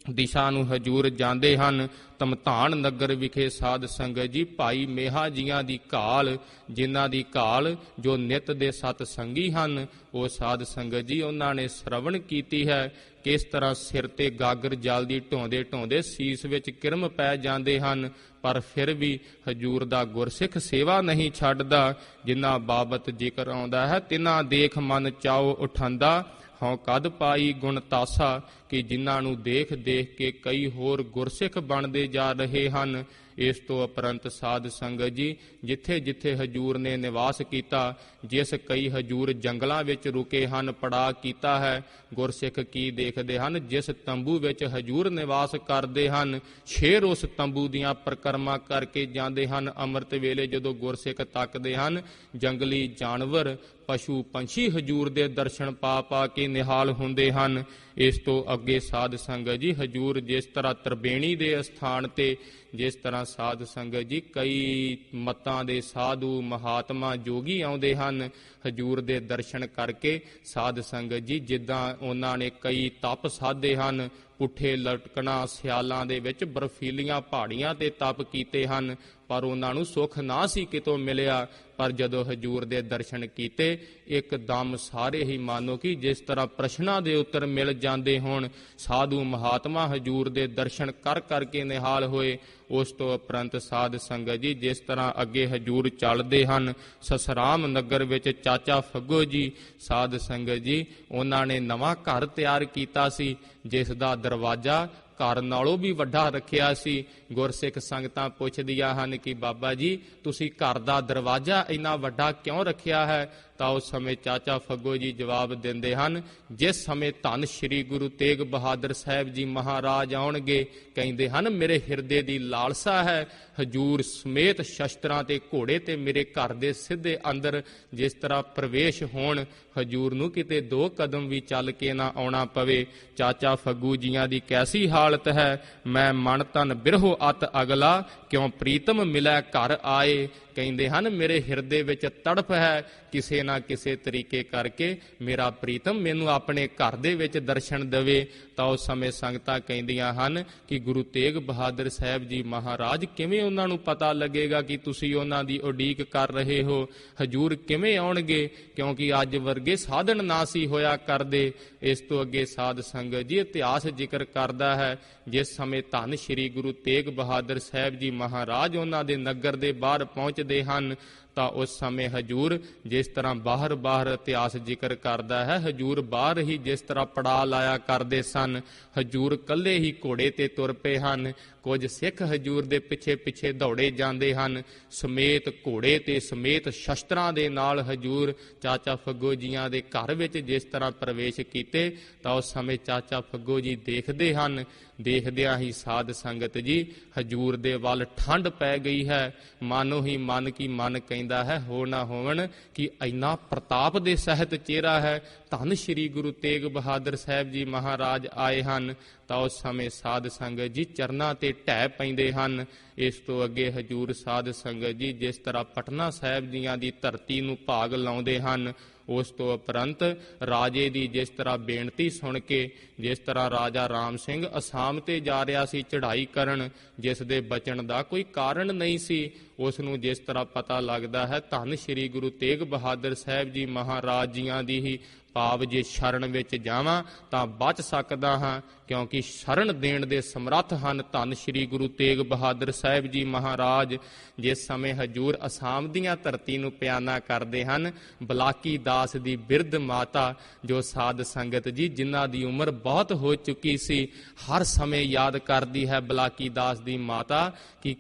ਦਿਸ਼ਾ ਨੂੰ ਹਜੂਰ ਜਾਂਦੇ ਹਨ, ਧਮਧਾਨ ਨਗਰ ਵਿਖੇ ਸਾਧ ਸੰਗਤ ਜੀ ਭਾਈ ਮੇਹਾ ਜੀਆਂ ਦੀ ਘਾਲ, ਜਿਨ੍ਹਾਂ ਦੀ ਘਾਲ ਜੋ ਨਿਤ ਦੇ ਸਤ ਸੰਗੀ ਹਨ, ਉਹ ਸਾਧ ਸੰਗਤ ਜੀ ਉਹਨਾਂ ਨੇ ਸ਼ਰਵਣ ਕੀਤੀ ਹੈ। ਕਿਸ ਤਰ੍ਹਾਂ ਸਿਰ ਤੇ ਗਾਗਰ ਜਲ ਦੀ ਢੋਂਦੇ ਢੋਂਦੇ ਸੀਸ ਵਿੱਚ ਕਿਰਮ ਪੈ ਜਾਂਦੇ ਹਨ, ਪਰ ਫਿਰ ਵੀ ਹਜੂਰ ਦਾ ਗੁਰਸਿੱਖ ਸੇਵਾ ਨਹੀਂ ਛੱਡਦਾ। ਜਿਨ੍ਹਾਂ ਬਾਬਤ ਜ਼ਿਕਰ ਆਉਂਦਾ ਹੈ, ਤਿਨਾਂ ਦੇਖ ਮਨ ਚਾਓ ਉਠਾਂਦਾ, ਹਉ ਕਦ ਪਾਈ ਗੁਣ ਤਾਸਾ, ਕਿ ਜਿਨ੍ਹਾਂ ਨੂੰ ਦੇਖ ਦੇਖ ਕੇ ਕਈ ਹੋਰ ਗੁਰਸਿੱਖ ਬਣਦੇ ਜਾ ਰਹੇ ਹਨ। ਇਸ ਤੋਂ ਉਪਰੰਤ ਸਾਧ ਸੰਗਤ ਜੀ, ਜਿੱਥੇ ਜਿੱਥੇ ਹਜੂਰ ਨੇ ਨਿਵਾਸ ਕੀਤਾ, ਜਿਸ ਕਈ ਹਜੂਰ ਜੰਗਲਾਂ ਵਿੱਚ ਰੁਕੇ ਹਨ, ਪੜਾ ਕੀਤਾ ਹੈ, ਗੁਰਸਿੱਖ ਕੀ ਦੇਖਦੇ ਹਨ? ਜਿਸ ਤੰਬੂ ਵਿੱਚ ਹਜੂਰ ਨਿਵਾਸ ਕਰਦੇ ਹਨ, ਸ਼ੇਰ ਉਸ ਤੰਬੂ ਦੀਆਂ ਪਰਿਕਰਮਾ ਕਰਕੇ ਜਾਂਦੇ ਹਨ। ਅੰਮ੍ਰਿਤ ਵੇਲੇ ਜਦੋਂ ਗੁਰਸਿੱਖ ਤੱਕਦੇ ਹਨ, ਜੰਗਲੀ ਜਾਨਵਰ ਪਸ਼ੂ ਪੰਛੀ ਹਜੂਰ ਦੇ ਦਰਸ਼ਨ ਪਾ ਪਾ ਕੇ ਨਿਹਾਲ ਹੁੰਦੇ ਹਨ। ਇਸ ਤੋਂ ਅੱਗੇ ਸਾਧ ਸੰਗਤ ਜੀ, ਹਜੂਰ ਜਿਸ ਤਰ੍ਹਾਂ ਤਰਬੇਣੀ ਦੇ ਅਸਥਾਨ ਤੇ, ਜਿਸ ਤਰ੍ਹਾਂ ਸਾਧ ਸੰਗਤ ਜੀ ਕਈ ਮਤਾਂ ਦੇ ਸਾਧੂ ਮਹਾਤਮਾ ਜੋਗੀ ਆਉਂਦੇ ਹਨ ਹਜੂਰ ਦੇ ਦਰਸ਼ਨ ਕਰਕੇ। ਸਾਧ ਸੰਗਤ ਜੀ ਜਿੱਦਾਂ ਉਹਨਾਂ ਨੇ ਕਈ ਤਪ ਸਾਧੇ ਹਨ, ਪੁੱਠੇ ਲਟਕਣਾ ਸਿਆਲਾਂ ਦੇ ਵਿੱਚ ਬਰਫੀਲੀਆਂ ਪਹਾੜੀਆਂ ਤੇ ਤਪ ਕੀਤੇ ਹਨ, ਪਰ ਉਹਨਾਂ ਨੂੰ ਸੁੱਖ ਨਾ ਸੀ ਕਿਤੋਂ ਮਿਲਿਆ। ਪਰ ਜਦੋਂ ਹਜੂਰ ਦੇ ਦਰਸ਼ਨ ਕੀਤੇ, ਇੱਕਦਮ ਸਾਰੇ ਹੀ ਮਾਨੋ ਕਿ ਜਿਸ ਤਰ੍ਹਾਂ ਪ੍ਰਸ਼ਨਾਂ ਦੇ ਉੱਤਰ ਮਿਲ ਜਾਂਦੇ ਹੋਣ। ਸਾਧੂ ਮਹਾਤਮਾ ਹਜੂਰ ਦੇ ਦਰਸ਼ਨ ਕਰ ਕਰਕੇ ਨਿਹਾਲ ਹੋਏ। ਉਸ ਤੋਂ ਉਪਰੰਤ ਸਾਧ ਸੰਗਤ ਜੀ, ਜਿਸ ਤਰ੍ਹਾਂ ਅੱਗੇ ਹਜੂਰ ਚੱਲਦੇ ਹਨ, ਸਸਰਾਮ ਨਗਰ ਵਿੱਚ ਚਾਚਾ ਫੱਗੋ ਜੀ ਸਾਧ ਸੰਗਤ ਜੀ, ਉਹਨਾਂ ਨੇ ਨਵਾਂ ਘਰ ਤਿਆਰ ਕੀਤਾ ਸੀ, ਜਿਸ ਦਾ ਦਰਵਾਜ਼ਾ ਘਰ ਨਾਲੋਂ ਵੀ ਵੱਡਾ ਰੱਖਿਆ ਸੀ। ਗੁਰਸਿੱਖ ਸੰਗਤਾਂ ਪੁੱਛਦੀਆਂ ਹਨ ਕਿ ਬਾਬਾ ਜੀ, ਤੁਸੀਂ ਘਰ ਦਾ ਦਰਵਾਜ਼ਾ ਇੰਨਾ ਵੱਡਾ ਕਿਉਂ ਰੱਖਿਆ ਹੈ? ਤਾਂ ਉਸ ਸਮੇਂ ਚਾਚਾ ਫੱਗੋ ਜੀ ਜਵਾਬ ਦਿੰਦੇ ਹਨ, ਜਿਸ ਸਮੇਂ ਧੰਨ ਸ਼੍ਰੀ ਗੁਰੂ ਤੇਗ ਬਹਾਦਰ ਸਾਹਿਬ ਜੀ ਮਹਾਰਾਜ ਆਉਣਗੇ, ਕਹਿੰਦੇ ਹਨ ਮੇਰੇ ਹਿਰਦੇ ਦੀ ਲਾਲਸਾ ਹੈ ਹਜੂਰ ਸਮੇਤ ਸ਼ਸਤਰਾਂ ਤੇ ਘੋੜੇ ਤੇ ਮੇਰੇ ਘਰ ਦੇ ਸਿੱਧੇ ਅੰਦਰ ਜਿਸ ਤਰ੍ਹਾਂ ਪ੍ਰਵੇਸ਼ ਹੋਣ, ਹਜੂਰ ਨੂੰ ਕਿਤੇ 2 ਕਦਮ ਵੀ ਚੱਲ ਕੇ ਨਾ ਆਉਣਾ ਪਵੇ। ਚਾਚਾ ਫੱਗੂ ਜੀਆਂ ਦੀ ਕੈਸੀ ਹਾਲਤ ਹੈ? ਮੈਂ ਮਨ ਤਨ ਬਿਰਹੋ ਅਤ ਅਗਲਾ, ਕਿਉਂ ਪ੍ਰੀਤਮ ਮਿਲੈ ਘਰ ਆਏ। ਕਹਿੰਦੇ ਹਨ ਮੇਰੇ ਹਿਰਦੇ ਵਿੱਚ ਤੜਫ ਹੈ, ਕਿਸੇ ਨਾ ਕਿਸੇ ਤਰੀਕੇ ਕਰਕੇ ਮੇਰਾ ਪ੍ਰੀਤਮ ਮੈਨੂੰ ਆਪਣੇ ਘਰ ਦੇ ਵਿੱਚ ਦਰਸ਼ਨ ਦੇਵੇ। ਤਾਂ ਉਸ ਸਮੇਂ ਸੰਗਤਾਂ ਕਹਿੰਦੀਆਂ ਹਨ ਕਿ ਗੁਰੂ ਤੇਗ ਬਹਾਦਰ ਸਾਹਿਬ ਜੀ ਮਹਾਰਾਜ, ਕਿਵੇਂ ਉਹਨਾਂ ਨੂੰ ਪਤਾ ਲੱਗੇਗਾ ਕਿ ਤੁਸੀਂ ਉਹਨਾਂ ਦੀ ਉਡੀਕ ਕਰ ਰਹੇ ਹੋ? ਹਜੂਰ ਕਿਵੇਂ ਆਉਣਗੇ? ਕਿਉਂਕਿ ਅੱਜ ਵਰਗੇ ਸਾਧਨ ਨਾ ਸੀ ਹੋਇਆ ਕਰਦੇ। ਇਸ ਤੋਂ ਅੱਗੇ ਸਾਧ ਸੰਗਤ ਜੀ ਇਤਿਹਾਸ ਜ਼ਿਕਰ ਕਰਦਾ ਹੈ, ਜਿਸ ਸਮੇਂ ਧੰਨ ਸ਼੍ਰੀ ਗੁਰੂ ਤੇਗ ਬਹਾਦਰ ਸਾਹਿਬ ਜੀ ਮਹਾਰਾਜ ਉਹਨਾਂ ਦੇ ਨਗਰ ਦੇ ਬਾਹਰ ਪਹੁੰਚਦੇ ਹਨ, ਤਾਂ ਉਸ ਸਮੇਂ ਹਜੂਰ ਜਿਸ ਤਰ੍ਹਾਂ ਬਾਹਰ ਇਤਿਹਾਸ ਜ਼ਿਕਰ ਕਰਦਾ ਹੈ, ਹਜੂਰ ਬਾਹਰ ਹੀ ਜਿਸ ਤਰ੍ਹਾਂ ਪੜਾ ਲਾਇਆ ਕਰਦੇ ਸਨ। ਹਜੂਰ ਇਕੱਲੇ ਹੀ ਘੋੜੇ ਤੇ ਤੁਰ ਪਏ ਹਨ। ਕੁਝ ਸਿੱਖ ਹਜੂਰ ਦੇ ਪਿੱਛੇ ਪਿੱਛੇ ਦੌੜੇ ਜਾਂਦੇ ਹਨ, ਸਮੇਤ ਘੋੜੇ ਤੇ ਸਮੇਤ ਸ਼ਸਤਰਾਂ ਦੇ ਨਾਲ। ਹਜੂਰ ਚਾਚਾ ਫੱਗੋ ਜੀਆਂ ਦੇ ਘਰ ਵਿੱਚ ਜਿਸ ਤਰ੍ਹਾਂ ਪ੍ਰਵੇਸ਼ ਕੀਤੇ, ਤਾਂ ਉਸ ਸਮੇਂ ਚਾਚਾ ਫੱਗੋ ਜੀ ਦੇਖਦੇ ਹਨ। ਦੇਖਦਿਆਂ ਹੀ ਸਾਧ ਸੰਗਤ ਜੀ ਹਜੂਰ ਦੇ ਵੱਲ ਠੰਡ ਪੈ ਗਈ ਹੈ। ਮਾਨੋ ਹੀ ਮਨ ਕੀ ਮਨ ਕਹਿੰਦਾ ਹੈ, ਹੋ ਨਾ ਹੋਵਣ ਕਿ ਇੰਨਾ ਪ੍ਰਤਾਪ ਦੇ ਸਹਿਤ ਚਿਹਰਾ ਹੈ, ਧੰਨ ਸ਼੍ਰੀ ਗੁਰੂ ਤੇਗ ਬਹਾਦਰ ਸਾਹਿਬ ਜੀ ਮਹਾਰਾਜ ਆਏ ਹਨ। ਤਾਂ ਉਸ ਸਮੇਂ ਸਾਧ ਸੰਗਤ ਜੀ ਚਰਨਾਂ ਤੇ ਢਹਿ ਪੈਂਦੇ ਹਨ। ਇਸ ਤੋਂ ਅੱਗੇ ਹਜੂਰ ਸਾਧ ਸੰਗਤ ਜੀ ਜਿਸ ਤਰ੍ਹਾਂ ਪਟਨਾ ਸਾਹਿਬ ਜੀਆਂ ਦੀ ਧਰਤੀ ਨੂੰ ਭਾਗ ਲਾਉਂਦੇ ਹਨ, ਉਸ ਤੋਂ ਉਪਰੰਤ ਰਾਜੇ ਦੀ ਜਿਸ ਤਰ੍ਹਾਂ ਬੇਨਤੀ ਸੁਣ ਕੇ, ਜਿਸ ਤਰ੍ਹਾਂ ਰਾਜਾ ਰਾਮ ਸਿੰਘ ਅਸਾਮ ਤੇ ਜਾ ਰਿਹਾ ਸੀ ਚੜ੍ਹਾਈ ਕਰਨ, ਜਿਸ ਦੇ ਬਚਣ ਦਾ ਕੋਈ ਕਾਰਨ ਨਹੀਂ ਸੀ, ਉਸ ਨੂੰ ਜਿਸ ਤਰ੍ਹਾਂ ਪਤਾ ਲੱਗਦਾ ਹੈ ਧੰਨ ਸ਼੍ਰੀ ਗੁਰੂ ਤੇਗ ਬਹਾਦਰ ਸਾਹਿਬ ਜੀ ਮਹਾਰਾਜ ਜੀਆਂ ਦੀ ਹੀ ਭਾਵ ਜੇ ਸ਼ਰਨ ਵਿੱਚ ਜਾਵਾਂ ਤਾਂ ਬਚ ਸਕਦਾ ਹਾਂ, ਕਿਉਂਕਿ ਸ਼ਰਨ ਦੇਣ ਦੇ ਸਮਰੱਥ ਹਨ ਧੰਨ ਸ਼੍ਰੀ ਗੁਰੂ ਤੇਗ ਬਹਾਦਰ ਸਾਹਿਬ ਜੀ ਮਹਾਰਾਜ। ਜਿਸ ਸਮੇਂ ਹਜੂਰ ਅਸਾਮ ਦੀਆਂ ਧਰਤੀ ਨੂੰ ਪਿਆਨਾ ਕਰਦੇ ਹਨ, ਬਲਾਕੀ ਦਾਸ ਦੀ ਬਿਰਧ ਮਾਤਾ ਜੋ ਸਾਧ ਸੰਗਤ ਜੀ ਜਿਨ੍ਹਾਂ ਦੀ ਉਮਰ ਬਹੁਤ ਹੋ ਚੁੱਕੀ ਸੀ, ਹਰ ਸਮੇਂ ਯਾਦ ਕਰਦੀ ਹੈ ਬਲਾਕੀ ਦਾਸ ਦੀ ਮਾਤਾ ਕਿ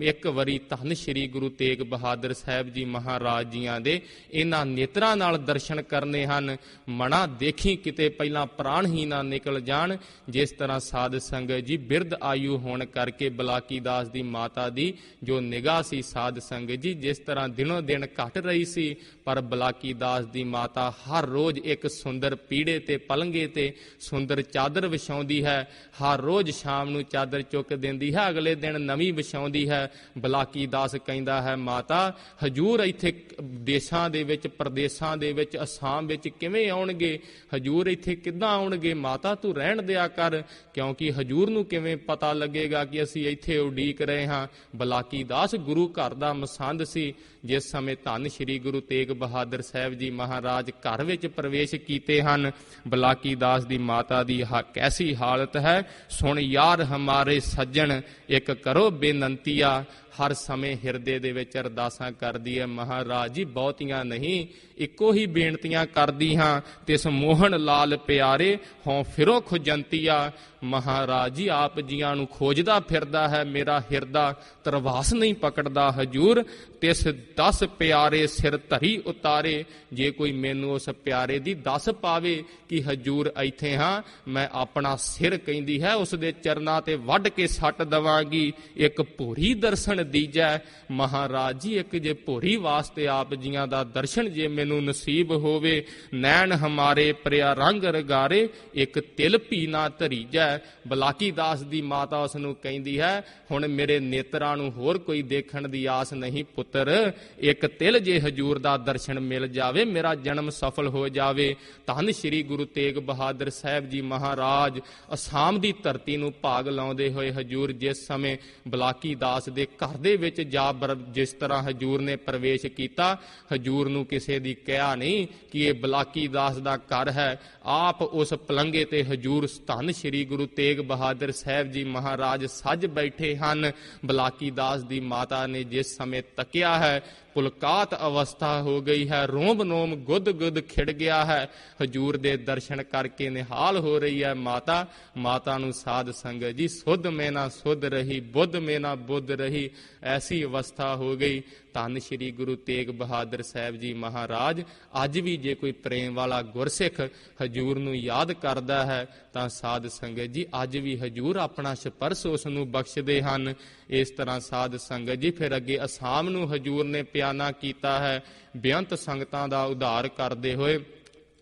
ਇੱਕ ਵਾਰੀ ਧੰਨ ਸ਼੍ਰੀ ਗੁਰੂ ਤੇਗ ਬਹਾਦਰ ਸਾਹਿਬ ਜੀ ਮਹਾਰਾਜ ਜੀਆਂ ਦੇ ਇਹਨਾਂ ਨੇਤਰਾਂ ਨਾਲ ਦਰਸ਼ਨ ਕਰਨੇ ਹਨ। ਮਣਾ ਦੇਖੀ ਕਿਤੇ ਪਹਿਲਾਂ ਪ੍ਰਾਣ ਹੀ ਨਾ ਨਿਕਲ ਜਾਣ। ਜਿਸ ਤਰ੍ਹਾਂ ਸਾਧ ਸੰਗਤ ਜੀ ਬਿਰਧ ਆਯੂ ਹੋਣ ਕਰਕੇ ਬਲਾਕੀ ਦਾਸ ਦੀ ਮਾਤਾ ਦੀ ਜੋ ਨਿਗਾਹ ਸੀ ਸਾਧ ਸੰਗਤ ਜੀ ਜਿਸ ਤਰ੍ਹਾਂ ਦਿਨੋਂ ਦਿਨ ਘਟ ਰਹੀ ਸੀ, ਪਰ ਬਲਾਕੀ ਦਾਸ ਦੀ ਮਾਤਾ ਹਰ ਰੋਜ਼ ਇੱਕ ਸੁੰਦਰ ਪੀੜੇ ਤੇ ਪਲੰਗੇ ਤੇ ਸੁੰਦਰ ਚਾਦਰ ਵਿਛਾਉਂਦੀ ਹੈ। ਹਰ ਰੋਜ਼ ਸ਼ਾਮ ਨੂੰ ਚਾਦਰ ਚੁੱਕ ਦਿੰਦੀ ਹੈ, ਅਗਲੇ ਦਿਨ ਨਵੀਂ ਵਿਛਾਉਂਦੀ ਹੈ। ਬਲਾਕੀ ਦਾਸ ਕਹਿੰਦਾ ਹੈ, ਮਾਤਾ ਹਜੂਰ ਇੱਥੇ ਦੇਸ਼ਾਂ ਦੇ ਵਿੱਚ ਪ੍ਰਦੇਸ਼ਾਂ ਦੇ ਵਿੱਚ ਅਸਾਮ ਵਿੱਚ ਕਿਵੇਂ ਕਿਵੇਂ ਆਉਣਗੇ, ਹਜੂਰ ਇੱਥੇ ਕਿੱਦਾਂ ਆਉਣਗੇ, ਮਾਤਾ ਤੂੰ ਰਹਿਣ ਦਿਆ ਕਰ, ਕਿਉਂਕਿ ਹਜੂਰ ਨੂੰ ਕਿਵੇਂ ਪਤਾ ਲੱਗੇਗਾ ਕਿ ਅਸੀਂ ਇੱਥੇ ਉਡੀਕ ਰਹੇ ਹਾਂ। ਬਲਾਕੀ ਦਾਸ ਗੁਰੂ ਘਰ ਦਾ ਮਸੰਦ ਸੀ। ਜਿਸ ਸਮੇਂ ਧੰਨ ਸ਼੍ਰੀ ਗੁਰੂ ਤੇਗ ਬਹਾਦਰ ਸਾਹਿਬ ਜੀ ਮਹਾਰਾਜ ਘਰ ਵਿੱਚ ਪ੍ਰਵੇਸ਼ ਕੀਤੇ ਹਨ, ਬਲਾਕੀ ਦਾਸ ਦੀ ਮਾਤਾ ਦੀ ਕੈਸੀ ਹਾਲਤ ਹੈ। ਸੁਣ ਯਾਰ ਹਮਾਰੇ ਸੱਜਣ, ਇੱਕ ਕਰੋ ਬੇਨੰਤੀਆ। ਹਰ ਸਮੇਂ ਹਿਰਦੇ ਦੇ ਵਿੱਚ ਅਰਦਾਸਾਂ ਕਰਦੀ ਹੈ, ਮਹਾਰਾਜ ਜੀ ਬਹੁਤੀਆਂ ਨਹੀਂ, ਇੱਕੋ ਹੀ ਬੇਨਤੀਆਂ ਕਰਦੀ ਹਾਂ, ਤਿਸ ਮੋਹਨ ਲਾਲ ਪਿਆਰੇ ਹੋਂ ਫਿਰੋ ਖੁਜੰਤੀਆ। ਮਹਾਰਾਜ ਜੀ ਆਪ ਜੀਆਂ ਨੂੰ ਖੋਜਦਾ ਫਿਰਦਾ ਹੈ, ਮੇਰਾ ਹਿਰਦਾ ਤਰਵਾਸ ਨਹੀਂ ਪਕੜਦਾ ਹਜੂਰ। ਤਿਸ 10 ਪਿਆਰੇ ਸਿਰ ਧਰੀ ਉਤਾਰੇ, ਜੇ ਕੋਈ ਮੈਨੂੰ ਉਸ ਪਿਆਰੇ ਦੀ ਦੱਸ ਪਾਵੇ ਕਿ ਹਜੂਰ ਇੱਥੇ ਹਾਂ, ਮੈਂ ਆਪਣਾ ਸਿਰ ਕਹਿੰਦੀ ਹੈ ਉਸ ਦੇ ਚਰਨਾਂ ਤੇ ਵੱਢ ਕੇ ਸੱਟ ਦਵਾਂਗੀ। ਇੱਕ ਭੋਰੀ ਦਰਸ਼ਨ ਦੀਜੈ ਮਹਾਰਾਜ ਜੀ, ਇੱਕ ਜੇ ਭੋਰੀ ਵਾਸਤੇ ਆਪ ਜੀਆਂ ਦਾ ਦਰਸ਼ਨ ਜੇ ਮੈਨੂੰ ਨਸੀਬ ਹੋਵੇ। ਨੈਣ ਹਮਾਰੇ ਪ੍ਰਿਆ ਰੰਗ ਰਗਾਰੇ, ਇੱਕ ਤਿਲ ਭੀ ਨਾ ਧਰੀਜੈ। ਬਲਾਕੀ ਦਾਸ ਦੀ ਮਾਤਾ ਉਸ ਨੂੰ ਕਹਿੰਦੀ ਹੈ, ਹੁਣ ਮੇਰੇ ਨੇਤਰਾਂ ਨੂੰ ਹੋਰ ਕੋਈ ਦੇਖਣ ਦੀ ਆਸ ਨਹੀਂ ਪੁੱਤਰ, ਇੱਕ ਤਿਲ ਜੇ ਹਜੂਰ ਦਾ ਦਰਸ਼ਨ ਮਿਲ ਜਾਵੇ, ਮੇਰਾ ਜਨਮ ਸਫਲ ਹੋ ਜਾਵੇ। ਧੰਨ ਸ਼੍ਰੀ ਗੁਰੂ ਤੇਗ ਬਹਾਦਰ ਸਾਹਿਬ ਜੀ ਮਹਾਰਾਜ ਅਸਾਮ ਦੀ ਧਰਤੀ ਨੂੰ ਭਾਗ ਲਾਉਂਦੇ ਹੋਏ ਹਜੂਰ ਜਿਸ ਸਮੇਂ ਬਲਾਕੀ ਦਾਸ ਦੇ ਘਰ ਦੇ ਵਿੱਚ ਜਾ ਜਿਸ ਤਰ੍ਹਾਂ ਹਜੂਰ ਨੇ ਪ੍ਰਵੇਸ਼ ਕੀਤਾ, ਹਜੂਰ ਨੂੰ ਕਿਸੇ ਦੀ ਕਿਹਾ ਨਹੀਂ ਕਿ ਇਹ ਬਲਾਕੀ ਦਾਸ ਦਾ ਘਰ ਹੈ। ਆਪ ਉਸ ਪਲੰਗੇ ਤੇ ਹਜੂਰ ਧੰਨ ਸ਼੍ਰੀ ਗੁਰੂ ਤੇਗ ਬਹਾਦਰ ਸਾਹਿਬ ਜੀ ਮਹਾਰਾਜ ਸੱਜ ਬੈਠੇ ਹਨ। ਬਲਾਕੀ ਦਾਸ ਦੀ ਮਾਤਾ ਨੇ ਜਿਸ ਸਮੇਂ ਤੱਕਿਆ ਹੈ, ਪੁਲਕਾਤ ਅਵਸਥਾ ਹੋ ਗਈ ਹੈ, ਰੋਮ ਨੋਮ ਗੁੱਦ ਗੁੱਦ ਖਿੜ ਗਿਆ ਹੈ। ਹਜੂਰ ਦੇ ਦਰਸ਼ਨ ਕਰਕੇ ਨਿਹਾਲ ਹੋ ਰਹੀ ਹੈ ਮਾਤਾ। ਮਾਤਾ ਨੂੰ ਸਾਧ ਸੰਗਤ ਜੀ ਸੁਧ ਮੇ ਨਾ ਸੁਧ ਰਹੀ, ਬੁੱਧ ਮੇ ਨਾ ਬੁੱਧ ਰਹੀ, ਐਸੀ ਅਵਸਥਾ ਹੋ ਗਈ। ਧੰਨ ਸ਼੍ਰੀ ਗੁਰੂ ਤੇਗ ਬਹਾਦਰ ਸਾਹਿਬ ਜੀ ਮਹਾਰਾਜ ਅੱਜ ਵੀ ਜੇ ਕੋਈ ਪ੍ਰੇਮ ਵਾਲਾ ਗੁਰਸਿੱਖ ਹਜੂਰ ਨੂੰ ਯਾਦ ਕਰਦਾ ਹੈ ਤਾਂ ਸਾਧ ਸੰਗਤ ਜੀ ਅੱਜ ਵੀ ਹਜੂਰ ਆਪਣਾ ਸਪਰਸ਼ ਉਸ ਨੂੰ ਬਖਸ਼ਦੇ ਹਨ। ਇਸ ਤਰ੍ਹਾਂ ਸਾਧ ਸੰਗਤ ਜੀ ਫਿਰ ਅੱਗੇ ਅਸਾਮ ਨੂੰ ਹਜੂਰ ਨੇ ਪਿਆਨਾ ਕੀਤਾ ਹੈ, ਬੇਅੰਤ ਸੰਗਤਾਂ ਦਾ ਉਧਾਰ ਕਰਦੇ ਹੋਏ।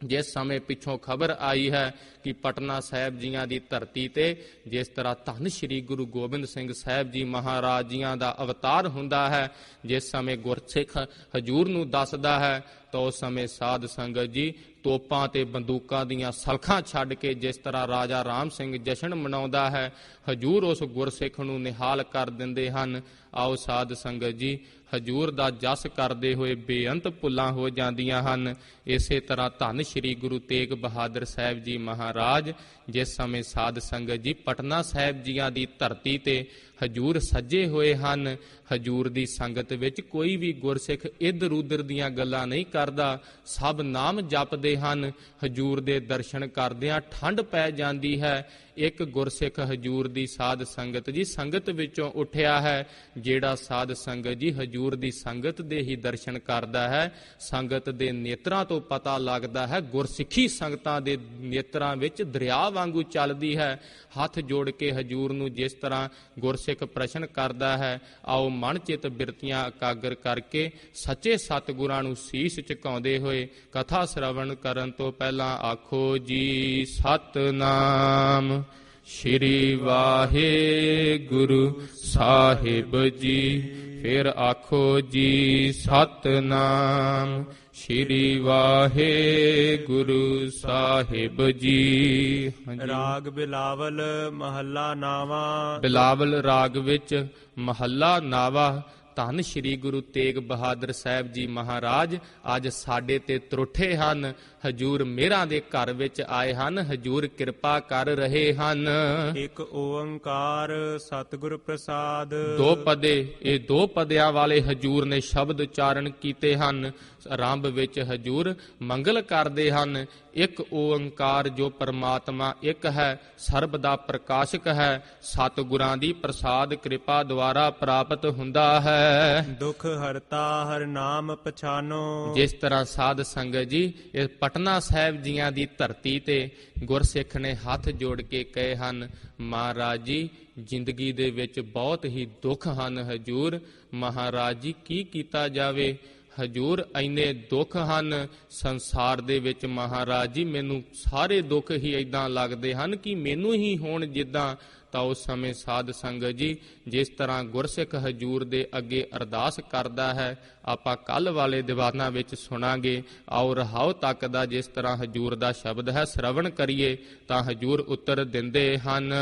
ਜਿਸ ਸਮੇਂ ਪਿੱਛੋਂ ਖਬਰ ਆਈ ਹੈ ਕਿ ਪਟਨਾ ਸਾਹਿਬ ਜੀਆਂ ਦੀ ਧਰਤੀ ਤੇ ਜਿਸ ਤਰ੍ਹਾਂ ਧੰਨ ਸ਼੍ਰੀ ਗੁਰੂ ਗੋਬਿੰਦ ਸਿੰਘ ਸਾਹਿਬ ਜੀ ਮਹਾਰਾਜ ਜੀਆਂ ਦਾ ਅਵਤਾਰ ਹੁੰਦਾ ਹੈ, ਜਿਸ ਸਮੇਂ ਗੁਰਸਿੱਖ ਹਜੂਰ ਨੂੰ ਦੱਸਦਾ ਹੈ ਤਾਂ ਉਸ ਸਮੇਂ ਸਾਧ ਸੰਗਤ ਜੀ ਤੋਪਾਂ ਤੇ ਬੰਦੂਕਾਂ ਦੀਆਂ ਸਲਖਾਂ ਛੱਡ ਕੇ ਜਿਸ ਤਰ੍ਹਾਂ ਰਾਜਾ ਰਾਮ ਸਿੰਘ ਜਸ਼ਨ ਮਨਾਉਂਦਾ ਹੈ, ਹਜੂਰ ਉਸ ਗੁਰਸਿੱਖ ਨੂੰ ਨਿਹਾਲ ਕਰ ਦਿੰਦੇ ਹਨ। ਆਓ ਸਾਧ ਸੰਗਤ ਜੀ ਹਜੂਰ ਦਾ ਜਸ ਕਰਦੇ ਹੋਏ ਬੇਅੰਤ ਭੁੱਲਾਂ ਹੋ ਜਾਂਦੀਆਂ ਹਨ। ਇਸੇ ਤਰ੍ਹਾਂ ਧੰਨ ਸ਼੍ਰੀ ਗੁਰੂ ਤੇਗ ਬਹਾਦਰ ਸਾਹਿਬ ਜੀ ਮਹਾਰਾਜ ਜਿਸ ਸਮੇਂ ਸਾਧ ਸੰਗਤ ਜੀ ਪਟਨਾ ਸਾਹਿਬ ਜੀਆਂ ਦੀ ਧਰਤੀ ਤੇ ਹਜੂਰ ਸੱਜੇ ਹੋਏ ਹਨ, ਹਜੂਰ ਦੀ ਸੰਗਤ ਵਿੱਚ ਕੋਈ ਵੀ ਗੁਰਸਿੱਖ ਇੱਧਰ ਉੱਧਰ ਦੀਆਂ ਗੱਲਾਂ ਨਹੀਂ ਕਰਦਾ, ਸਭ ਨਾਮ ਜਪਦੇ ਹਨ। ਹਜੂਰ ਦੇ ਦਰਸ਼ਨ ਕਰਦਿਆਂ ਠੰਡ ਪੈ ਜਾਂਦੀ ਹੈ। ਇੱਕ ਗੁਰਸਿੱਖ ਹਜੂਰ ਦੀ ਸਾਧ ਸੰਗਤ ਜੀ ਸੰਗਤ ਵਿੱਚੋਂ ਉੱਠਿਆ ਹੈ, ਜਿਹੜਾ ਸਾਧ ਸੰਗਤ ਜੀ ਹਜੂਰ ਦੀ ਸੰਗਤ ਦੇ ਹੀ ਦਰਸ਼ਨ ਕਰਦਾ ਹੈ, ਸੰਗਤ ਦੇ ਨੇਤਰਾਂ ਤੋਂ ਪਤਾ ਲੱਗਦਾ ਹੈ ਗੁਰਸਿੱਖੀ ਸੰਗਤਾਂ ਦੇ ਨੇਤਰਾਂ ਵਿੱਚ ਦਰਿਆ ਵਾਂਗੂ ਚੱਲਦੀ ਹੈ। ਹੱਥ ਜੋੜ ਕੇ ਹਜੂਰ ਨੂੰ ਜਿਸ ਤਰ੍ਹਾਂ ਗੁਰਸਿੱਖ ਪ੍ਰਸ਼ਨ ਕਰਦਾ ਹੈ, ਆਓ ਮਨ ਚਿਤ ਬਿਰਤੀਆਂ ਇਕਾਗਰ ਕਰਕੇ ਸੱਚੇ ਸਤਿਗੁਰਾਂ ਨੂੰ ਸੀਸ ਝੁਕਾਉਂਦੇ ਹੋਏ ਕਥਾ ਸ਼ਰਵਣ ਕਰਨ ਤੋਂ ਪਹਿਲਾਂ ਆਖੋ ਜੀ ਸਤਿਨਾਮ ਸ਼੍ਰੀ ਵਾਹਿਗੁਰੂ ਸਾਹਿਬ ਜੀ। ਫਿਰ ਆਖੋ ਜੀ ਸਤਿਨਾਮ ਸ਼੍ਰੀ ਵਾਹਿਗੁਰੂ ਸਾਹਿਬ ਜੀ। ਰਾਗ ਬਿਲਾਵਲ ਮਹੱਲਾ ਨਾਵਾ। ਬਿਲਾਵਲ ਰਾਗ ਵਿੱਚ ਮਹੱਲਾ ਨਾਵਾ। ਧੰਨ ਸ਼੍ਰੀ ਗੁਰੂ ਤੇਗ ਬਹਾਦਰ ਸਾਹਿਬ ਜੀ ਮਹਾਰਾਜ ਅੱਜ ਸਾਡੇ ਤੇ ਤਰੁੱਠੇ ਹਨ, ਹਜੂਰ ਮੇਰਾਂ ਦੇ ਘਰ ਵਿੱਚ ਆਏ ਹਨ, ਹਜੂਰ ਕਿਰਪਾ ਕਰ ਰਹੇ ਹਨ। ਇੱਕ ਓੰਕਾਰ ਸਤਿਗੁਰ ਪ੍ਰਸਾਦ। ਦੋ ਪਦੇ, ਇਹ ਦੋ ਪਦਿਆਂ ਵਾਲੇ ਹਜੂਰ ਨੇ ਸ਼ਬਦ ਉਚਾਰਨ ਕੀਤੇ ਹਨ। ਆਰੰਭ ਵਿੱਚ ਹਜੂਰ ਮੰਗਲ ਕਰਦੇ ਹਨ। ਇੱਕ ਓੰਕਾਰ ਜੋ ਪਰਮਾਤਮਾ ਇੱਕ ਹੈ, ਸਰਬ ਦਾ ਪ੍ਰਕਾਸ਼ਕ ਹੈ, ਸਤਿਗੁਰਾਂ ਦੀ ਪ੍ਰਸਾਦ ਕਿਰਪਾ ਦੁਆਰਾ ਪ੍ਰਾਪਤ ਹੁੰਦਾ ਹੈ। ਦੁਖ ਹਰਤਾ ਹਰ ਨਾਮ ਪਛਾਨੋ। ਜਿਸ ਤਰ੍ਹਾਂ ਸਾਧ ਸੰਗਤ ਜੀ ਇਹ ਪਟਨਾ ਸਾਹਿਬ ਜੀਆਂ ਦੀ ਧਰਤੀ ਤੇ ਗੁਰਸਿੱਖ ਨੇ ਹੱਥ ਜੋੜ ਕੇ ਕਹੇ ਹਨ, ਮਹਾਰਾਜ ਜੀ ਜ਼ਿੰਦਗੀ ਦੇ ਵਿੱਚ ਬਹੁਤ ਹੀ ਦੁੱਖ ਹਨ ਹਜੂਰ, ਮਹਾਰਾਜ ਜੀ ਕੀ ਕੀਤਾ ਜਾਵੇ। ਹਜੂਰ ਇੰਨੇ ਦੁੱਖ ਹਨ ਸੰਸਾਰ ਦੇ ਵਿੱਚ, ਮਹਾਰਾਜ ਜੀ ਮੈਨੂੰ ਸਾਰੇ ਦੁੱਖ ਹੀ ਏਦਾਂ ਲੱਗਦੇ ਹਨ ਕਿ ਮੈਨੂੰ ਹੀ ਹੋਣ ਜਿੱਦਾਂ ਤਾਂ ਉਸ ਸਮੇਂ ਸਾਧ ਸੰਗਤ ਜੀ ਜਿਸ ਤਰ੍ਹਾਂ ਗੁਰਸਿੱਖ ਹਜੂਰ ਦੇ ਅੱਗੇ ਅਰਦਾਸ ਕਰਦਾ ਹੈ, ਆਪਾਂ ਕੱਲ ਵਾਲੇ ਦੀਵਾਨਾਂ ਵਿੱਚ ਸੁਣਾਂਗੇ। ਆਓ ਰਹਾਉ ਤੱਕ ਦਾ ਜਿਸ ਤਰ੍ਹਾਂ ਹਜੂਰ ਦਾ ਸ਼ਬਦ ਹੈ ਸ਼ਰਵਣ ਕਰੀਏ ਤਾਂ ਹਜੂਰ ਉੱਤਰ ਦਿੰਦੇ ਹਨ।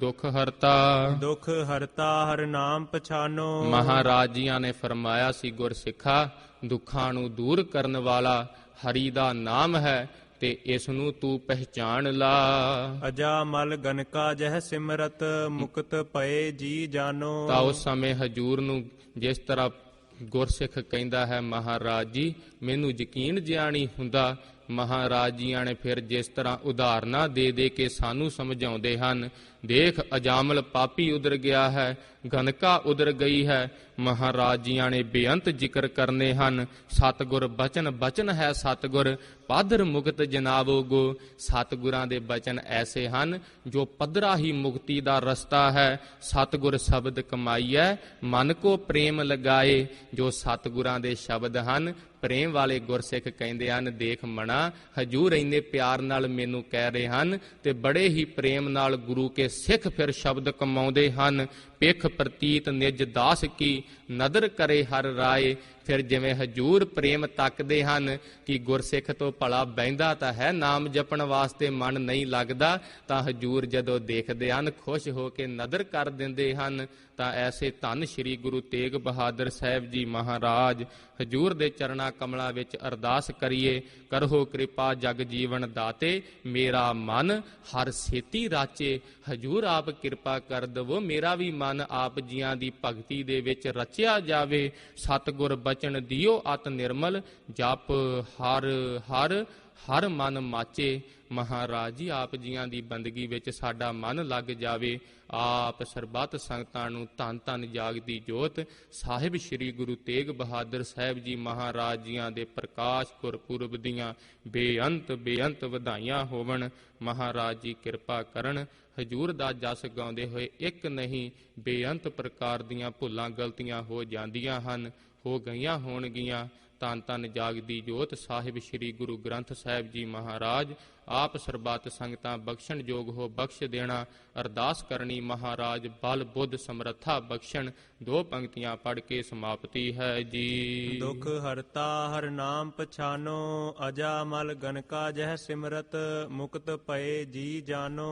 ਦੁੱਖ ਹਰਤਾ ਦੁਖ ਹਰਤਾ ਹਰ ਨਾਮ ਪਛਾਨੋ। ਮਹਾਰਾਜ ਜੀਆਂ ਨੇ ਫਰਮਾਇਆ ਸੀ, ਗੁਰਸਿੱਖਾ, ਦੁੱਖਾਂ ਨੂੰ ਦੂਰ ਕਰਨ ਵਾਲਾ ਹਰੀ ਦਾ ਨਾਮ ਹੈ ਤੇ ਇਸ ਨੂੰ ਤੂੰ ਪਹਿਚਾਣ ਲਾ। ਅਜਾ ਮਲ ਗਨਕਾ ਜਹ ਸਿਮਰਤ ਮੁਕਤ ਪਏ ਜੀ ਜਾਨੋ। ਤਾਂ ਉਸ ਸਮੇਂ ਹਜੂਰ ਨੂੰ ਜਿਸ ਤਰ੍ਹਾਂ ਗੁਰਸਿੱਖ ਕਹਿੰਦਾ ਹੈ, ਮਹਾਰਾਜ ਜੀ ਮੈਨੂੰ ਯਕੀਨ ਜਿਹਾ ਨਹੀਂ ਹੁੰਦਾ। ਮਹਾਰਾਜ ਜੀਆਂ ਨੇ ਫਿਰ ਜਿਸ ਤਰ੍ਹਾਂ ਉਦਾਹਰਨਾਂ ਦੇ ਦੇ ਕੇ ਸਾਨੂੰ ਸਮਝਾਉਂਦੇ ਹਨ, ਦੇਖ ਅਜਾਮਲ ਪਾਪੀ ਉਧਰ ਗਿਆ ਹੈ, ਗਨਕਾ ਉਧਰ ਗਈ ਹੈ। ਮਹਾਰਾਜ ਜੀਆਂ ਨੇ ਬੇਅੰਤ ਜ਼ਿਕਰ ਕਰਨੇ ਹਨ। ਸਤਿਗੁਰ ਬਚਨ ਬਚਨ ਹੈ ਸਤਿਗੁਰ, ਪਾਦਰ ਮੁਕਤ ਜਨਾਬੋ ਗੋ। ਸਤਿਗੁਰਾਂ ਦੇ ਬਚਨ ਐਸੇ ਹਨ ਜੋ ਪੱਧਰਾ ਹੀ ਮੁਕਤੀ ਦਾ ਰਸਤਾ ਹੈ। ਸਤਿਗੁਰ ਸ਼ਬਦ ਕਮਾਈਐ ਮਨ ਕੋ ਪ੍ਰੇਮ ਲਗਾਏ। ਜੋ ਸਤਿਗੁਰਾਂ ਦੇ ਸ਼ਬਦ ਹਨ, ਪ੍ਰੇਮ ਵਾਲੇ ਗੁਰਸਿੱਖ ਕਹਿੰਦੇ ਹਨ, ਦੇਖ ਮਣਾ ਹਜੂਰ ਇੰਨੇ ਪਿਆਰ ਨਾਲ ਮੈਨੂੰ ਕਹਿ ਰਹੇ ਹਨ ਤੇ ਬੜੇ ਹੀ ਪ੍ਰੇਮ ਨਾਲ ਗੁਰੂ ਕੇ ਸਿੱਖ ਫਿਰ ਸ਼ਬਦ ਕਮਾਉਂਦੇ ਹਨ। ਪਿੱਖ ਪ੍ਰਤੀਤ ਨਿਜ ਦਾਸ ਕੀ ਨਦਰ ਕਰੇ ਹਰ ਰਾਏ। ਫਿਰ ਜਿਵੇਂ ਹਜੂਰ ਪ੍ਰੇਮ ਤੱਕਦੇ ਹਨ ਕਿ ਗੁਰਸਿੱਖ ਤੋਂ ਭਲਾ ਬਹਿੰਦਾ ਤਾਂ ਹੈ, ਨਾਮ ਜਪਣ ਵਾਸਤੇ ਮਨ ਨਹੀਂ ਲੱਗਦਾ, ਤਾਂ ਹਜੂਰ ਜਦੋਂ ਦੇਖਦੇ ਹਨ ਖੁਸ਼ ਹੋ ਕੇ ਨਦਰ ਕਰ ਦਿੰਦੇ ਹਨ। ਤਾਂ ਐਸੇ ਧੰਨ ਸ਼੍ਰੀ ਗੁਰੂ ਤੇਗ ਬਹਾਦਰ ਸਾਹਿਬ ਜੀ ਮਹਾਰਾਜ ਹਜੂਰ ਦੇ ਚਰਨਾਂ ਕਮਲਾਂ ਵਿੱਚ ਅਰਦਾਸ ਕਰੀਏ, ਕਰੋ ਕਿਰਪਾ ਜਗ ਜੀਵਨ ਦਾਤੇ, ਮੇਰਾ ਮਨ ਹਰ ਸੇਤੀ ਰਾਚੇ। ਹਜੂਰ ਆਪ ਕਿਰਪਾ ਕਰ ਦਵੋ, ਮੇਰਾ ਵੀ ਮਨ ਆਪ ਜੀਆਂ ਦੀ ਭਗਤੀ ਦੇ ਵਿੱਚ ਰਚਿਆ ਜਾਵੇ। ਸਤਿਗੁਰ ਬਚਨ ਦਿਓ ਅਤ ਨਿਰਮਲ, ਜਪ ਹਰ ਹਰ ਹਰ ਮਨ ਮਾਚੇ। ਮਹਾਰਾਜ ਜੀ ਆਪ ਜੀਆਂ ਦੀ ਬੰਦਗੀ ਵਿੱਚ ਸਾਡਾ ਮਨ ਲੱਗ ਜਾਵੇ। ਆਪ ਸਰਬੱਤ ਸੰਗਤਾਂ ਨੂੰ ਧੰਨ ਧੰਨ ਜਾਗਦੀ ਜੋਤ ਸਾਹਿਬ ਸ੍ਰੀ ਗੁਰੂ ਤੇਗ ਬਹਾਦਰ ਸਾਹਿਬ ਜੀ ਮਹਾਰਾਜ ਜੀਆਂ ਦੇ ਪ੍ਰਕਾਸ਼ ਗੁਰਪੁਰਬ ਦੀਆਂ ਬੇਅੰਤ ਵਧਾਈਆਂ ਹੋਵਣ। ਮਹਾਰਾਜ ਜੀ ਕਿਰਪਾ ਕਰਨ। ਹਜੂਰ ਦਾ ਜਸ ਗਾਉਂਦੇ ਹੋਏ ਇੱਕ ਨਹੀਂ ਬੇਅੰਤ ਪ੍ਰਕਾਰ ਦੀਆਂ ਭੁੱਲਾਂ ਗਲਤੀਆਂ ਹੋ ਜਾਂਦੀਆਂ ਹਨ, ਹੋ ਗਈਆਂ ਹੋਣਗੀਆਂ। ਧੰਨ ਧੰਨ ਜਾਗਦੀ ਜੋਤ ਸਾਹਿਬ ਸ੍ਰੀ ਗੁਰੂ ਗ੍ਰੰਥ ਸਾਹਿਬ ਜੀ ਮਹਾਰਾਜ ਆਪ ਸਰਬੱਤ ਸੰਗਤਾਂ ਬਖਸ਼ਣ ਯੋਗ ਹੋ ਬਖਸ਼ ਦੇਣਾ। ਅਰਦਾਸ ਕਰਨੀ ਮਹਾਰਾਜ ਬਲ ਬੁੱਧ ਸਮਰੱਥਾ ਬਖਸ਼ਣ। ਦੋ ਪੰਕਤੀਆਂ ਪੜ੍ਹ ਕੇ ਸਮਾਪਤੀ ਹੈ ਜੀ। ਦੁਖ ਹਰਤਾ ਹਰ ਨਾਮ ਪਛਾਨੋ, ਅਜਾ ਮਲ ਗਨਕਾ ਜਹ ਸਿਮਰਤ ਮੁਕਤ ਪਏ ਜੀ ਜਾਨੋ।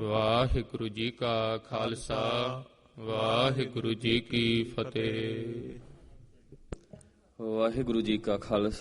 ਵਾਹਿਗੁਰੂ ਜੀ ਕਾ ਖਾਲਸਾ, ਵਾਹਿਗੁਰੂ ਜੀ ਕੀ ਫਤਿਹ। ਵਾਹਿਗੁਰੂ ਜੀ ਕਾ ਖਾਲਸਾ,